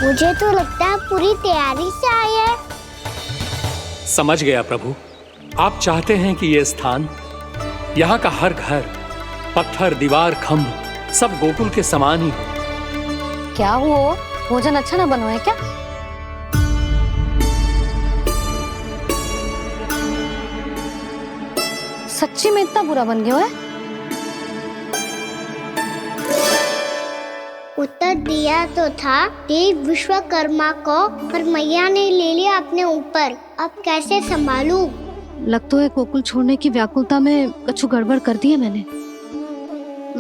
मुझे तो लगता है पूरी तैयारी से आए हैं। समझ गया प्रभु, आप चाहते हैं कि ये स्थान, यहाँ का हर घर, पत्थर, दीवार, खम्भ सब गोकुल के समान ही हो। क्या हुआ? भोजन अच्छा ना बना है क्या? सच्ची में इतना बुरा बन गया है? उत्तर दिया तो था देव विश्वकर्मा को, पर मैया ने ले लिया अपने ऊपर। अब कैसे संभालूं? लग तो है गोकुल छोड़ने की व्याकुलता में कछु गड़बड़ कर दी है मैंने।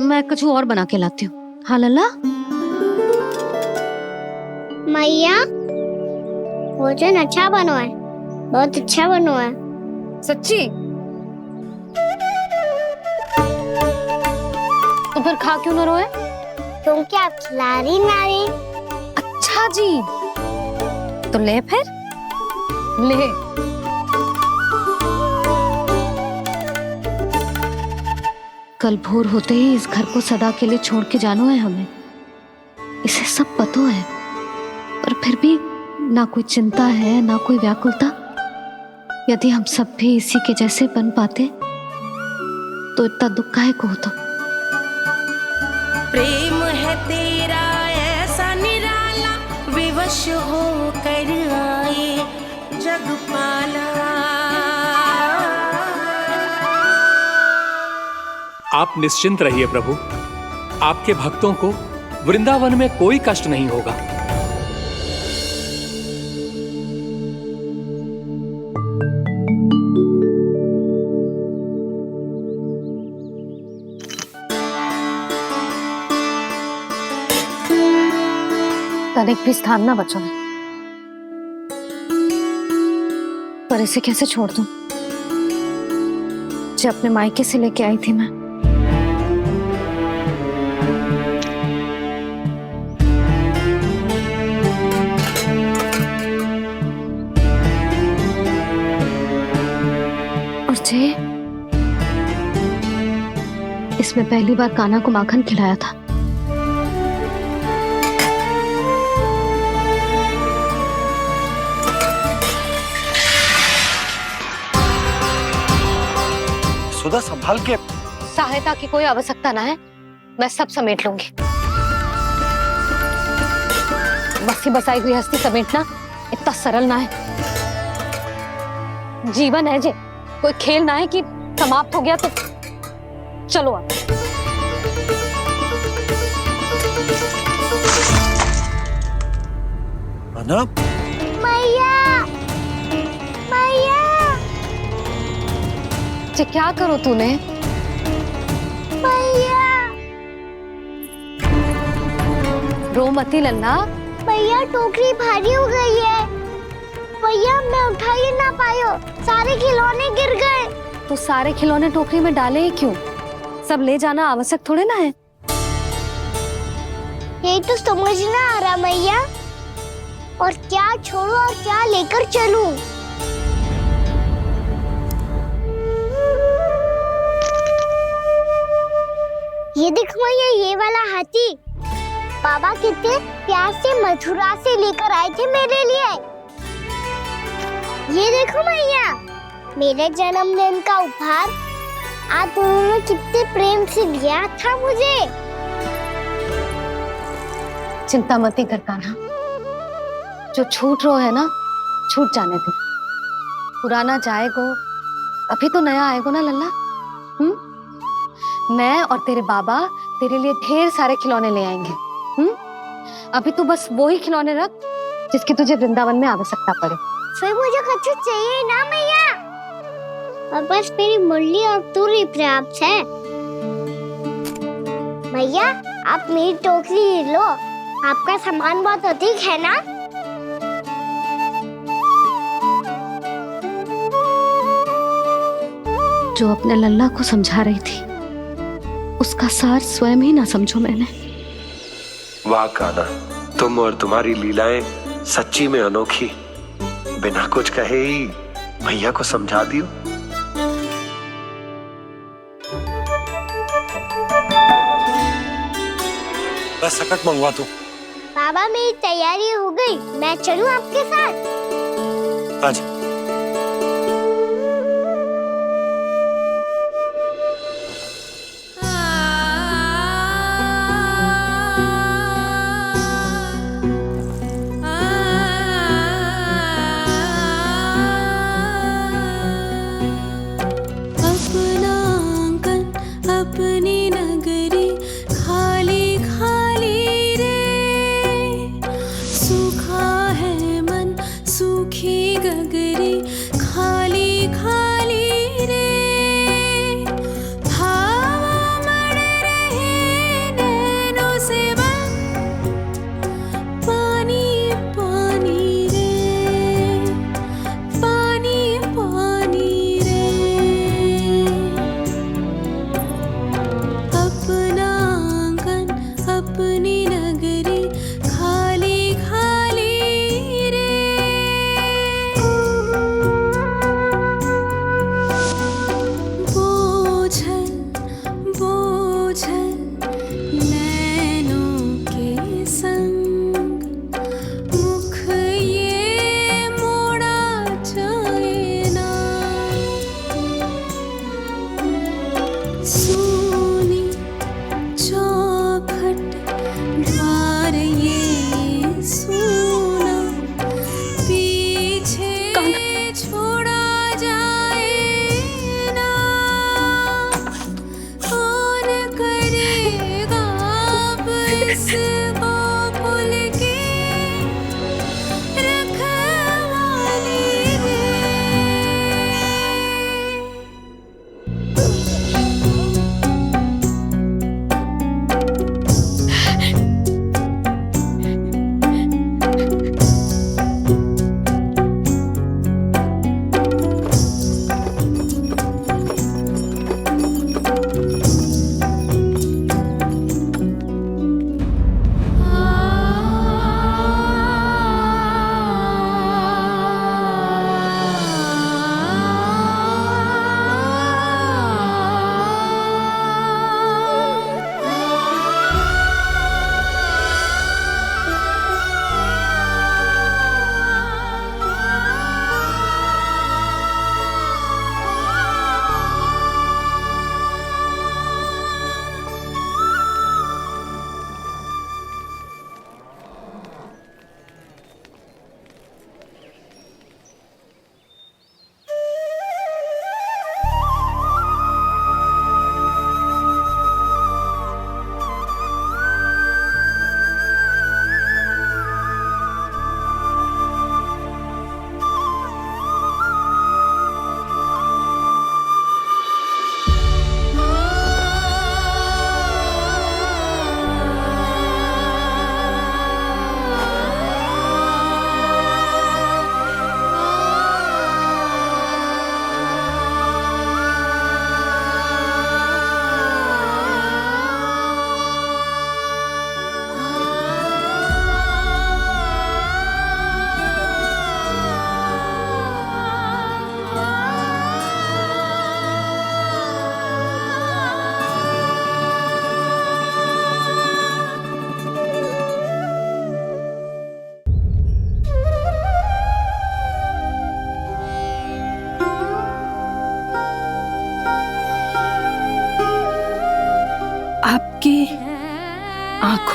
मैं कछु और बना के लाती हूँ। हाँ लल्ला? मैया, भोजन अच्छा बनो है, बहुत अच्छा बनो है। सच्ची? तो फिर खा क्यों न रोए? क्योंकि आप खिला रही ना रही। अच्छा जी, तो ले फिर ले। कल भोर होते ही इस घर को सदा के लिए छोड़ के जाना है हमें। इसे सब पता है, पर फिर भी ना कोई चिंता है ना कोई व्याकुलता। यदि हम सब भी इसी के जैसे बन पाते तो इतना दुख काहे को होता। प्रेम है तेरा ऐसा निराला, विवश हो कर आए जगपाला। आप निश्चिंत रहिए प्रभु, आपके भक्तों को वृंदावन में कोई कष्ट नहीं होगा। तनिक भी स्थान ना बचो है, पर इसे कैसे छोड़ दूं जो अपने मायके से लेके आई थी मैं। और जे इसमें पहली बार कान्हा को माखन खिलाया था। सुधा संभाल के। सहायता की कोई आवश्यकता ना है, मैं सब समेट लूंगी। बसी बसाई हुई हस्ती समेटना इतना सरल ना है। जीवन है जे, कोई खेल ना है कि समाप्त हो गया तो चलो आप। अना मैया, मैया, जे क्या करो तूने? मैया, रो मती लल्ला। भैया टोकरी भारी हो गई है। भैया मैं उठा ही ना पायो, सारे खिलौने गिर गए। तो सारे खिलौने टोकरी में डाले ही क्यों? सब ले जाना आवश्यक थोड़े ना है। यही तो समझ ना आ रहा मैया, और क्या छोड़ू और क्या लेकर चलूं? ये देख मैया, ये वाला हाथी बाबा कितने प्यार से मथुरा से लेकर आए थे मेरे लिए। ये देखो मैया, मेरे जन्मदिन का उपहार आप दोनों ने कितने प्रेम से दिया था मुझे। चिंता मत कर कान्हा, जो छूट रो है ना छूट जाने दे। पुराना जाएगो, अभी तो नया आएगो ना लल्ला। मैं और तेरे बाबा तेरे लिए ढेर सारे खिलौने ले आएंगे। अभी तू बस वो ही खिलौने रख जिसकी तुझे वृंदावन में आवश्यकता पड़े। फिर मुझे कुछ चाहिए ना मैया, और बस मेरी मुरली और तुरी पर्याप्त है। भैया आप मेरी टोकरी लो, आपका सामान बहुत अधिक है ना। जो अपने लल्ला को समझा रही थी उसका सार स्वयं ही ना समझो मैंने। वाह कान्हा, तुम और तुम्हारी लीलाएं सच्ची में अनोखी। बिना कुछ कहे ही भैया को समझा दियो। बस सकट मंगवा तू। बाबा मेरी तैयारी हो गई, मैं चलूं आपके साथ? आजा। अपनी नगरी खाली खाली रे, सूखा है मन सूखी गगरी।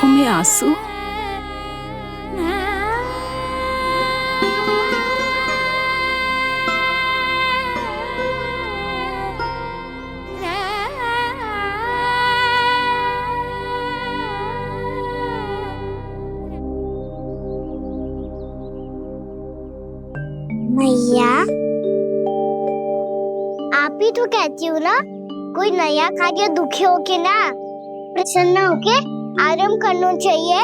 आंखों में आंसू। मैया, आप ही तो कहती हो ना, कोई नया कार्य दुखी होके ना प्रसन्न होके आराम करना चाहिए।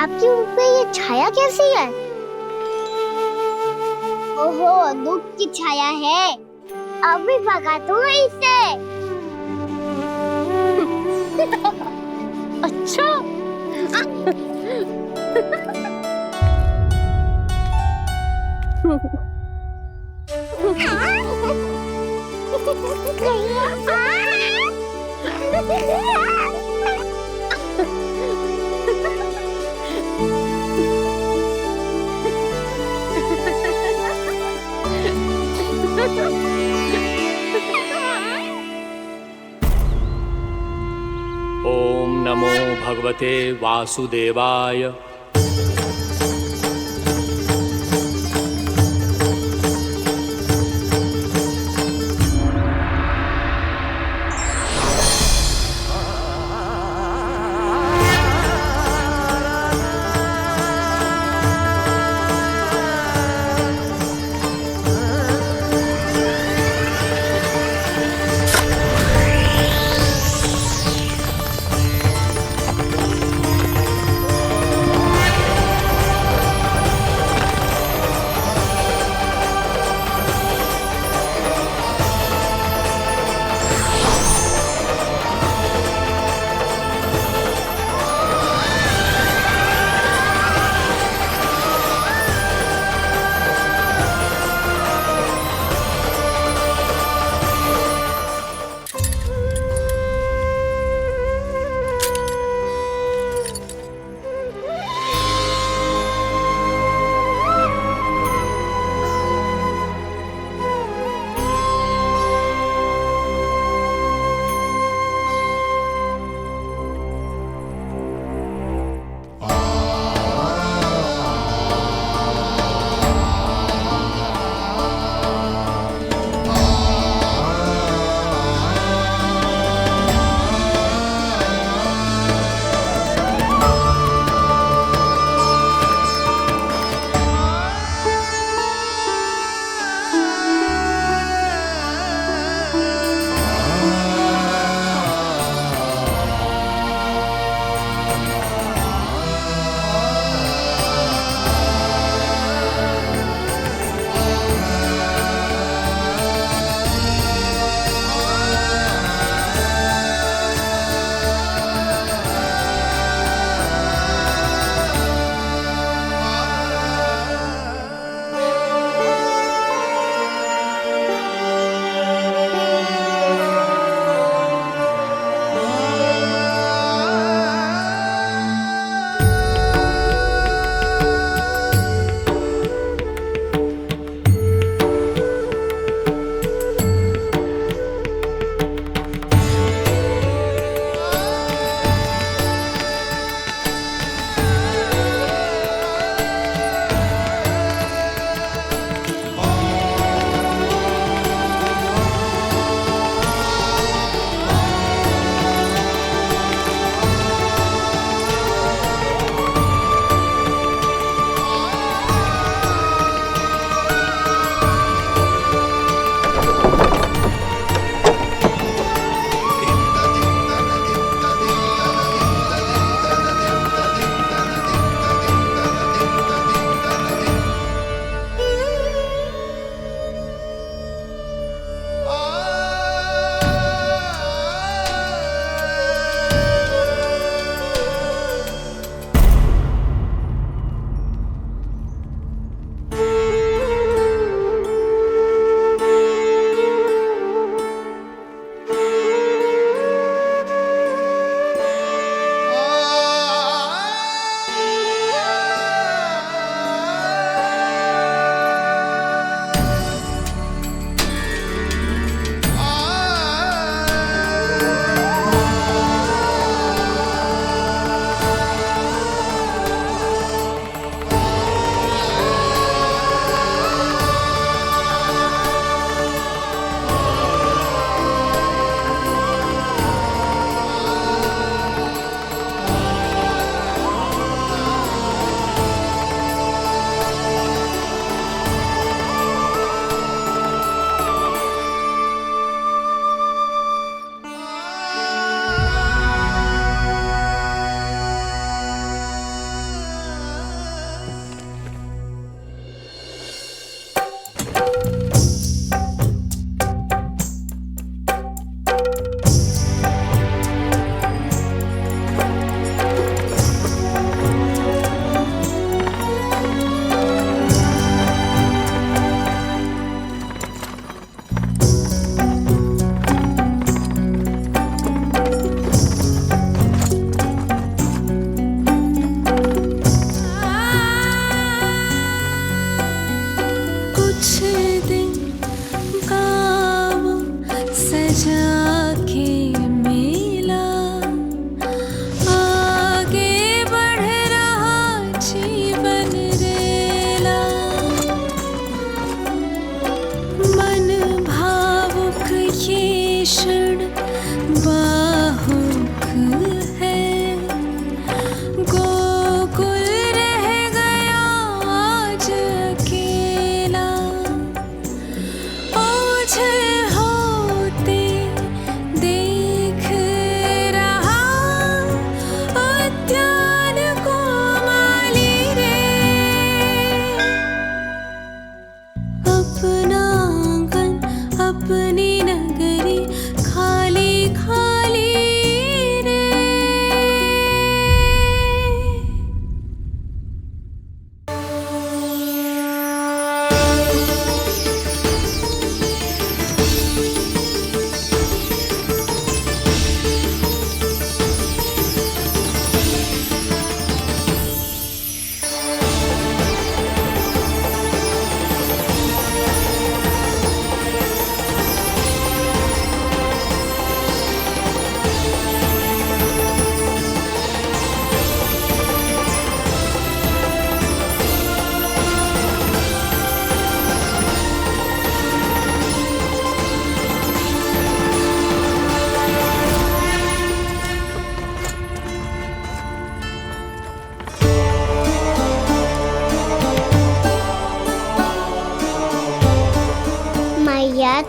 आपकी मुंह पे ये छाया कैसी है? ओहो, दुख की छाया है। अभी भगा दो इसे। अच्छा। ओम नमो भगवते वासुदेवाय।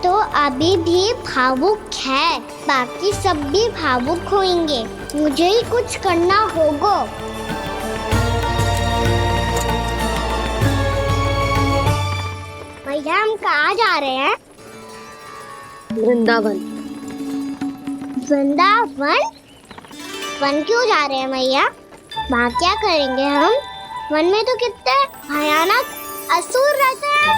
तो अभी भी भावुक है, बाकी सब भी भावुक होंगे। मुझे ही कुछ करना होगा। भैया हम कहाँ जा रहे हैं? वृंदावन। वृंदावन? वन क्यों जा रहे हैं भैया? वहाँ क्या करेंगे हम? वन में तो कितने भयानक असुर रहते हैं।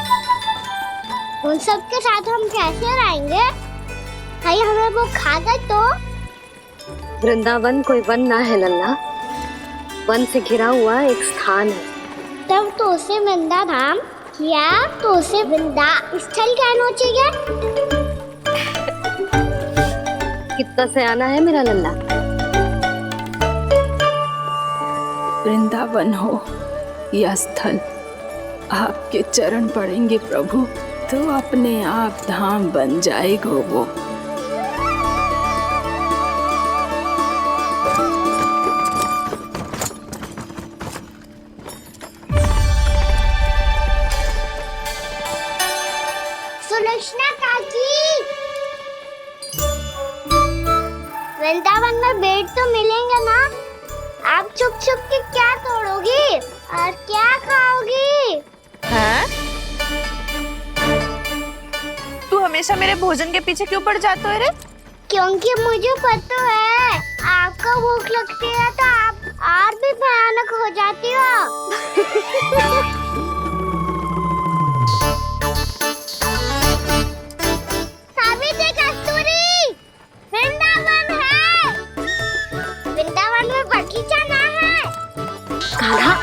उन सब के साथ हम कैसे रहेंगे? भाई हमें वो खा गए तो? वृंदावन कोई वन ना है लल्ला, वन से घिरा हुआ एक स्थान है। तब तो उसे वृंदा धाम या तो उसे वृंदा स्थल कहना चाहिए। कितना सयाना है मेरा लल्ला। वृंदावन हो या स्थल, आपके चरण पड़ेंगे प्रभु तो अपने आप धाम बन जाएगा वो। सुलक्षणा काकी, वृंदावन में बेट तो मिलेंगे ना? आप छुप छुप के क्या तोड़ोगी और क्या खाओगी? हाँ? तू हमेशा मेरे भोजन के पीछे क्यों पड़ जाते हो रे? क्योंकि मुझे पता है आपको भूख लगती है तो आप और भी भयानक हो जाती हो। सावित्री, कस्तूरी, वृंदावन है। वृंदावन में बगीचा ना है। कान्हा,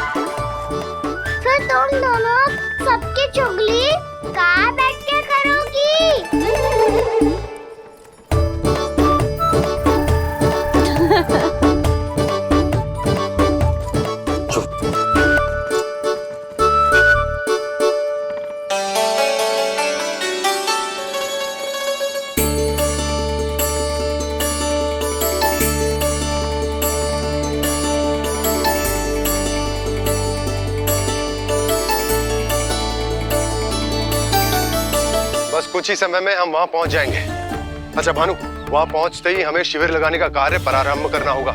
फिर तुम दोनों सबकी चुगली कहाँ बैठ के करोगी? बस कुछ ही समय में हम वहां पहुंच जाएंगे। अच्छा भानु, वहां पहुंचते ही हमें शिविर लगाने का कार्य प्रारंभ करना होगा,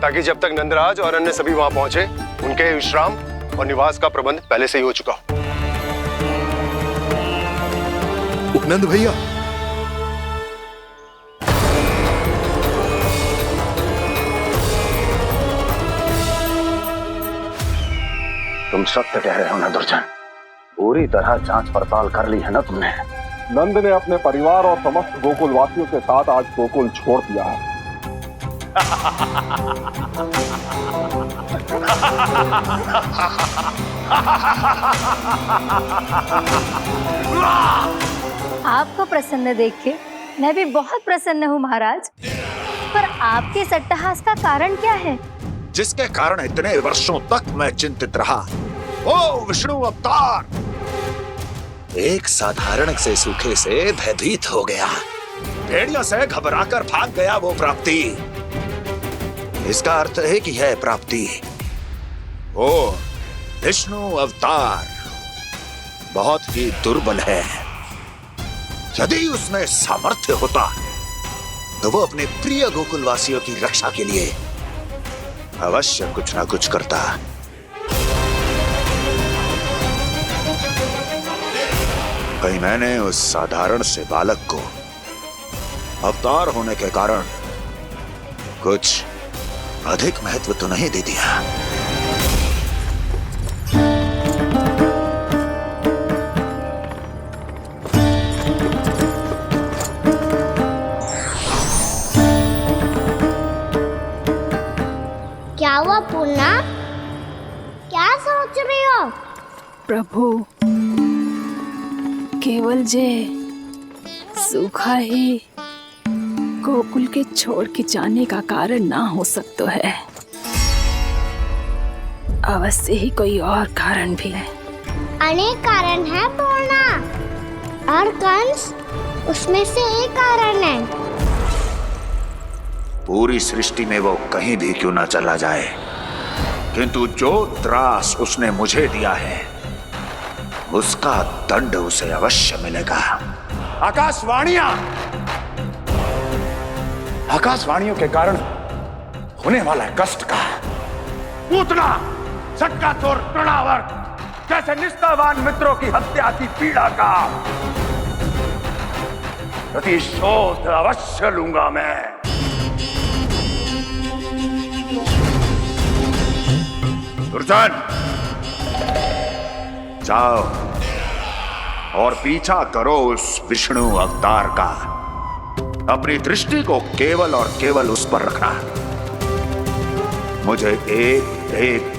ताकि जब तक नंदराज और अन्य सभी वहां पहुंचे उनके विश्राम और निवास का प्रबंध पहले से ही हो चुका हो। उपनंद भैया, तुम सत्य कह रहे हो ना दुर्जन? पूरी तरह जांच पड़ताल कर ली है ना तुमने? नंद ने अपने परिवार और समस्त गोकुल वासियों के साथ आज गोकुल छोड़ दिया है। आपको प्रसन्न देख के मैं भी बहुत प्रसन्न हूँ महाराज, पर आपके इस अट्टहास का कारण क्या है? जिसके कारण इतने वर्षों तक मैं चिंतित रहा। ओ विष्णु अवतार, एक साधारण से सूखे से भयभीत हो गया, भेड़ियों से घबराकर भाग गया वो प्राप्ति। इसका अर्थ है कि यह प्राप्ति ओ विष्णु अवतार बहुत ही दुर्बल है। यदि उसमें सामर्थ्य होता तो वो अपने प्रिय गोकुलवासियों की रक्षा के लिए अवश्य कुछ ना कुछ करता। कहीं मैंने उस साधारण से बालक को अवतार होने के कारण कुछ अधिक महत्व तो नहीं दे दिया। क्या हुआ पूर्णा? क्या सोच रही हो? प्रभु, केवल जे सूखा ही गोकुल के छोड़ के जाने का कारण ना हो सकता है, अवश्य ही कोई और कारण भी है। अनेक कारण है पूर्णा, और कंस उसमें से एक कारण है। पूरी सृष्टि में वो कहीं भी क्यों ना चला जाए, किंतु जो त्रास उसने मुझे दिया है उसका दंड उसे अवश्य मिलेगा। आकाशवाणियों के कारण होने वाला कष्ट का, पूतना, सटका चोर तृणावर जैसे निष्ठावान मित्रों की हत्या की पीड़ा का प्रतिशोध अवश्य लूंगा मैं। दुर्जन, जाओ और पीछा करो उस विष्णु अवतार का। अपनी दृष्टि को केवल और केवल उस पर रखना। मुझे एक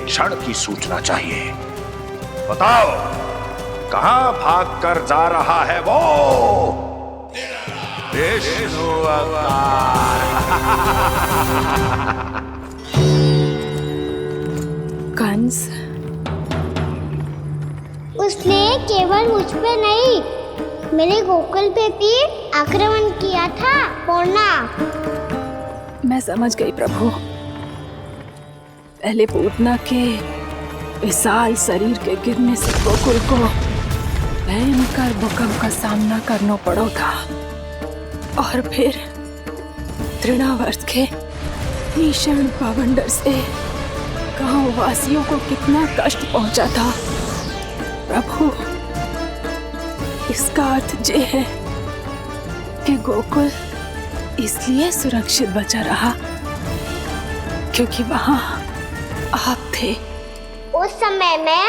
क्षण की सूचना चाहिए। बताओ, कहां भाग कर जा रहा है वो विष्णु अवतार? कंस, उसने केवल मुझ पे नहीं, मेरे गोकुल पे भी आक्रमण किया था पूर्णा। मैं समझ गई प्रभु। पहले पूतना के विशाल शरीर के गिरने से गोकुल को भयंकर भूकंप का सामना करना पड़ा था, और फिर तृणावर्त के भीषण पावंडर से गांव वासियों को कितना कष्ट पहुंचा था। प्रभु, इसका अर्थ ये है कि गोकुल इसलिए सुरक्षित बचा रहा क्योंकि वहां आप थे। उस समय मैं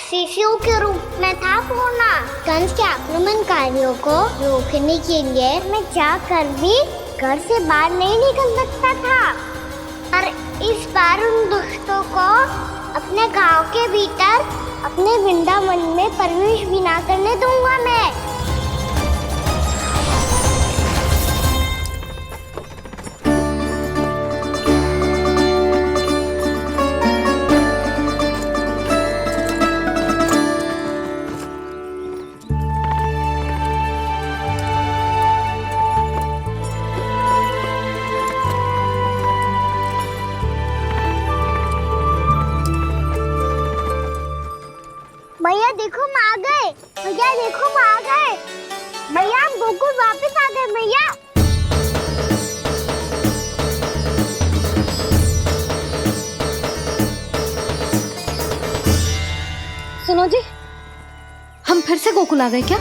शिशु के रूप में था पूर्णा। कंस के आक्रमणकारियों को रोकने के लिए मैं जाकर भी घर से बाहर नहीं निकल सकता था, और इस बार उन दुष्टों को अपने गांव के भीतर, अपने वृंदावन में प्रवेश भी ना करने दूंगा मैं। भैया देखो हम आ गए, भैया देखो हम आ गए, भैया हम गोकुल वापस आ गए भैया। सुनो जी, हम फिर से गोकुल आ गए क्या?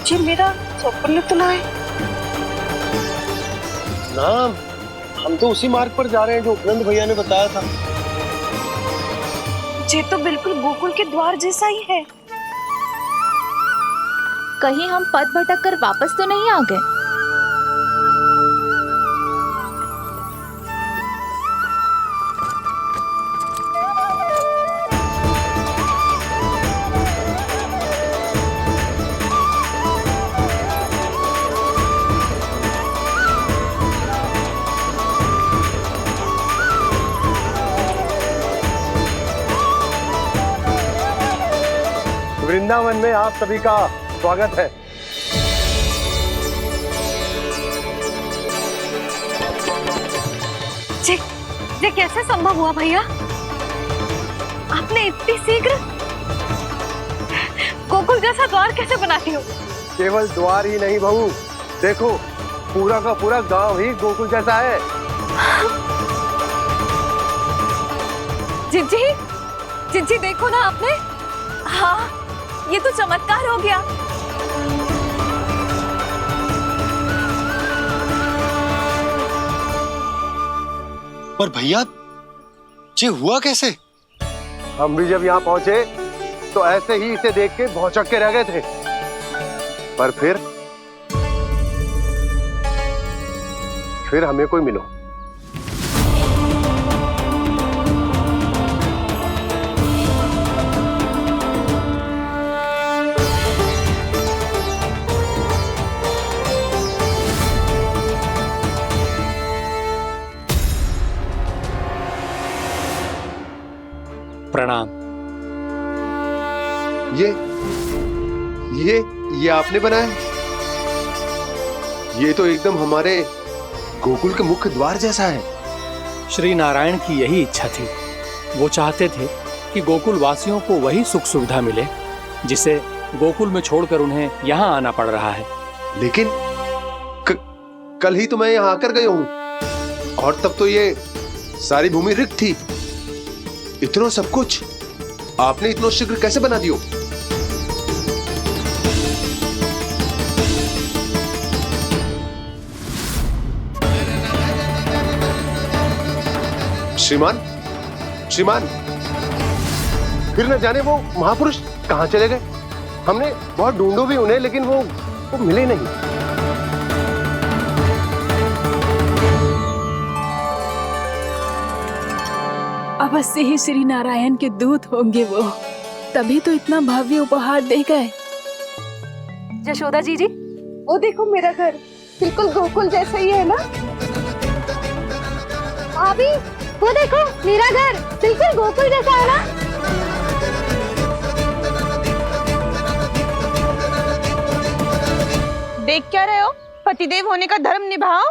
जी मेरा स्वप्न तो ना है। ना, हम तो उसी मार्ग पर जा रहे हैं जो उपनंद भैया ने बताया था। ये तो बिल्कुल गोकुल के द्वार जैसा ही है। कहीं हम पथ भटक कर वापस तो नहीं आ गए? वृंदावन में आप सभी का स्वागत है। ये कैसे संभव हुआ भैया? आपने इतनी शीघ्र गोकुल जैसा द्वार कैसे बना दिया? केवल द्वार ही नहीं बहू, देखो पूरा का पूरा गांव ही गोकुल जैसा है। जिज्जी देखो ना आपने। हाँ, ये तो चमत्कार हो गया। पर भैया, ये हुआ कैसे? हम भी जब यहाँ पहुंचे तो ऐसे ही इसे देख के भौचक के रह गए थे, पर फिर हमें कोई मिलो। प्रणाम। ये आपने बनाया? ये तो एकदम हमारे गोकुल के मुख्य द्वार जैसा है। श्री नारायण की यही इच्छा थी। वो चाहते थे कि गोकुल वासियों को वही सुख सुविधा मिले जिसे गोकुल में छोड़कर उन्हें यहाँ आना पड़ रहा है। लेकिन कल ही तो मैं यहाँ आकर गया हूँ और तब तो ये सारी भूमि रिक्त थी। इतना सब कुछ आपने इतना शीघ्र कैसे बना दियो? श्रीमान, श्रीमान, फिर न जाने वो महापुरुष कहाँ चले गए। हमने बहुत ढूंढो भी उन्हें, लेकिन वो मिले नहीं। अवश्य ही श्री नारायण के दूत होंगे वो, तभी तो इतना भव्य उपहार दे गए। यशोदा जी, वो देखो मेरा घर बिल्कुल गोकुल जैसा ही है ना। भाभी, वो देखो मेरा घर बिल्कुल गोकुल जैसा है ना। देख क्या रहे हो? पतिदेव होने का धर्म निभाओ।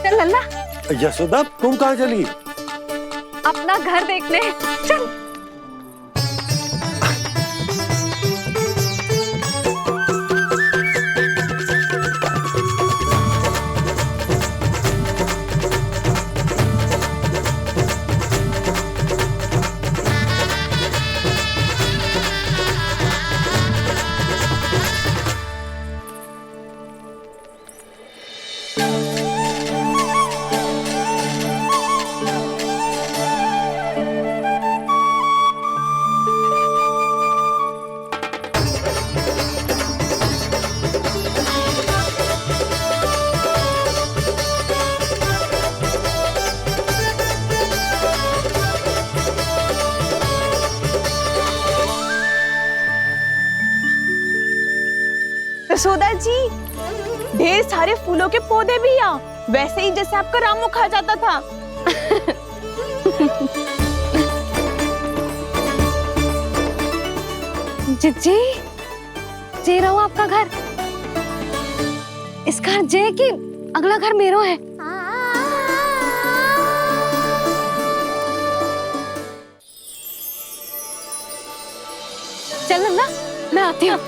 चल लल्ला, यशोदा तुम कहाँ चली? अपना घर देखने चल। यशोदा जी, ढेर सारे फूलों के पौधे भी यहाँ, वैसे ही जैसे आपका रामू खा जाता था। जिज्जी, जे रहो आपका घर। इस घर जे की अगला घर मेरो है। चल नन्ना, मैं आती हूँ।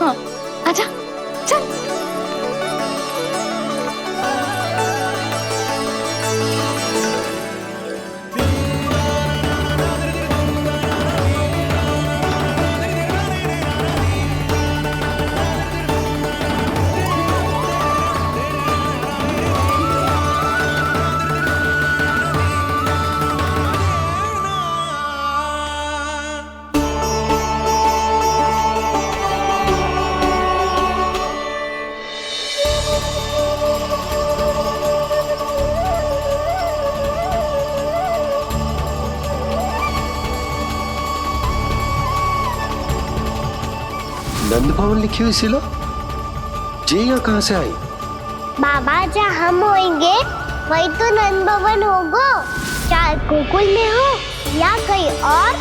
आजा, चल। नंद भवन लिखी हुई सिलो जी यहाँ कहाँ से आई? बाबा, जहाँ हम होंगे वही तो नंद भवन होगा। चाहे गोकुल में हो या कहीं और।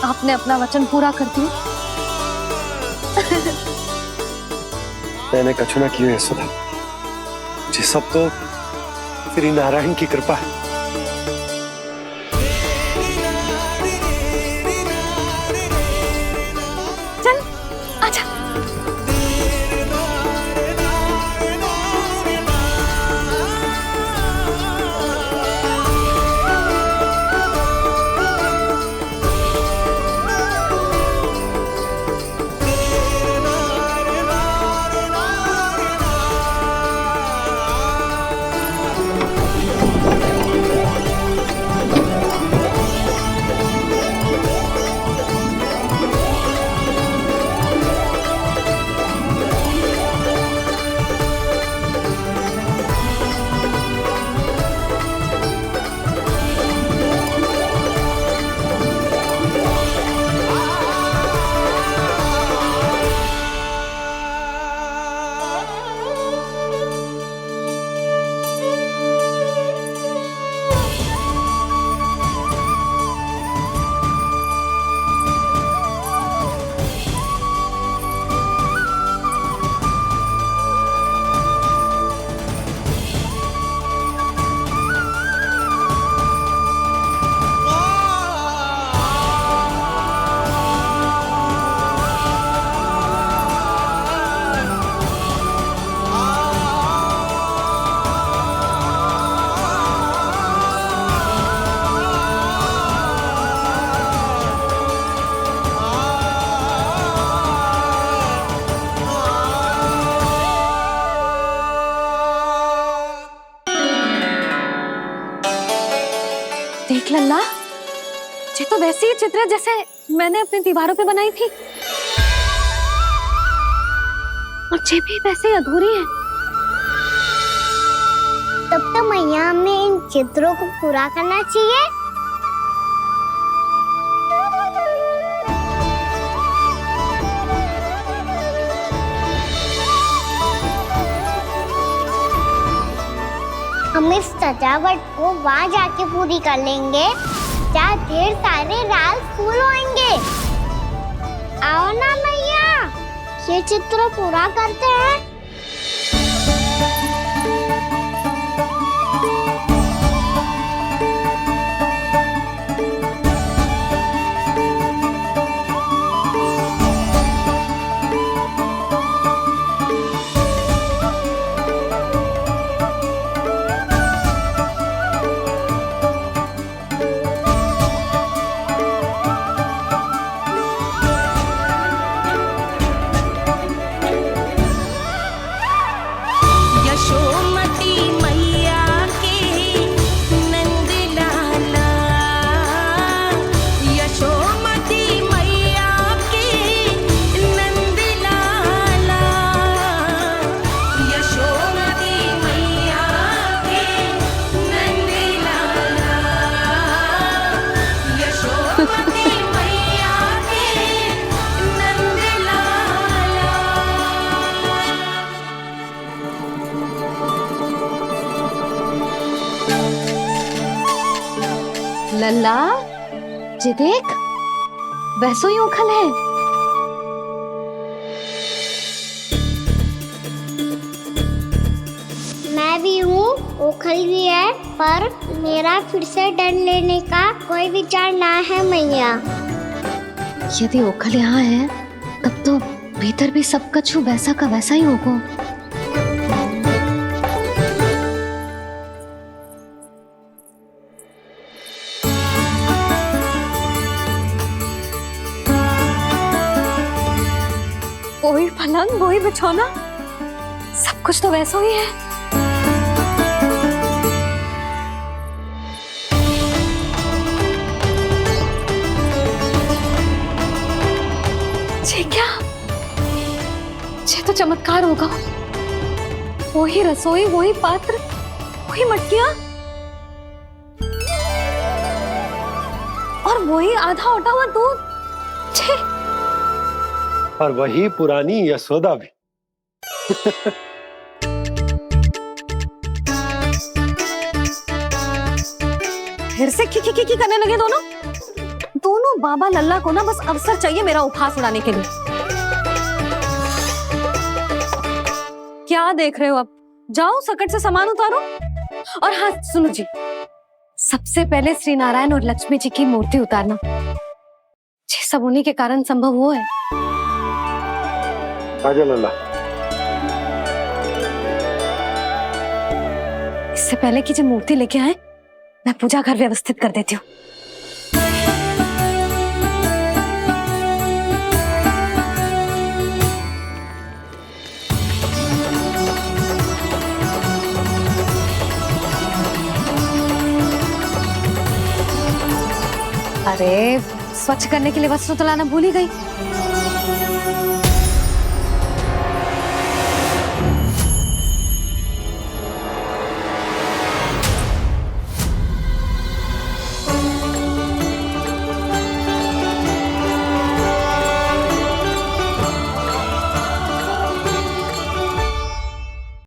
आपने अपना वचन पूरा कर दिया। मैंने कछु ना किया यशोदा जी, सब तो श्री नारायण की कृपा है। चल आजा। लल्ला, ये तो वैसी ही चित्र है जैसे मैंने अपनी दीवारों पे बनाई थी, और ये भी वैसे ही अधूरी है। तब तो मैया हमें इन चित्रों को पूरा करना चाहिए। हम इस सजावट को वहाँ जाके पूरी कर लेंगे जहाँ ढेर सारे लाल फूल होंगे। आओ ना मैया, ये चित्र पूरा करते हैं। यशोमती मैया के नंद लाला, यशोमती मैया के नंद लाला, यशोमती मैया के नंद लाला, यशोमती मैया के नंद लाला। लल्ला, ये देख, वैसो ही उखल है। मैं भी हूँ, ओखल भी है, पर मेरा फिर से डर लेने का कोई विचार ना है मैया। यदि ओखल यहाँ है, तब तो भीतर भी सब कछु वैसा का वैसा ही होगा। वही पलंग, वही बिछौना, सब कुछ तो वैसा ही है। ये क्या? ये तो चमत्कार होगा। वही रसोई, वही पात्र, वही मटकियां, और वही आधा उटा हुआ दूध। छे, और वही पुरानी यशोदा भी। फिर से खी करने लगे दोनों। दोनों बाबा लल्ला को ना बस अवसर चाहिए मेरा उपहास उड़ाने के लिए। क्या देख रहे हो? अब जाओ, सकट से सामान उतारो। और हाँ सुनो जी, सबसे पहले श्री नारायण और लक्ष्मी जी की मूर्ति उतारना। ये सब उन्हीं के कारण संभव हुआ है। आजा लल्ला। इससे पहले कि जो मूर्ति लेके आए, मैं पूजा घर व्यवस्थित कर देती हूँ। अरे, स्वच्छ करने के लिए वस्त्र तो लाना भूल ही गई।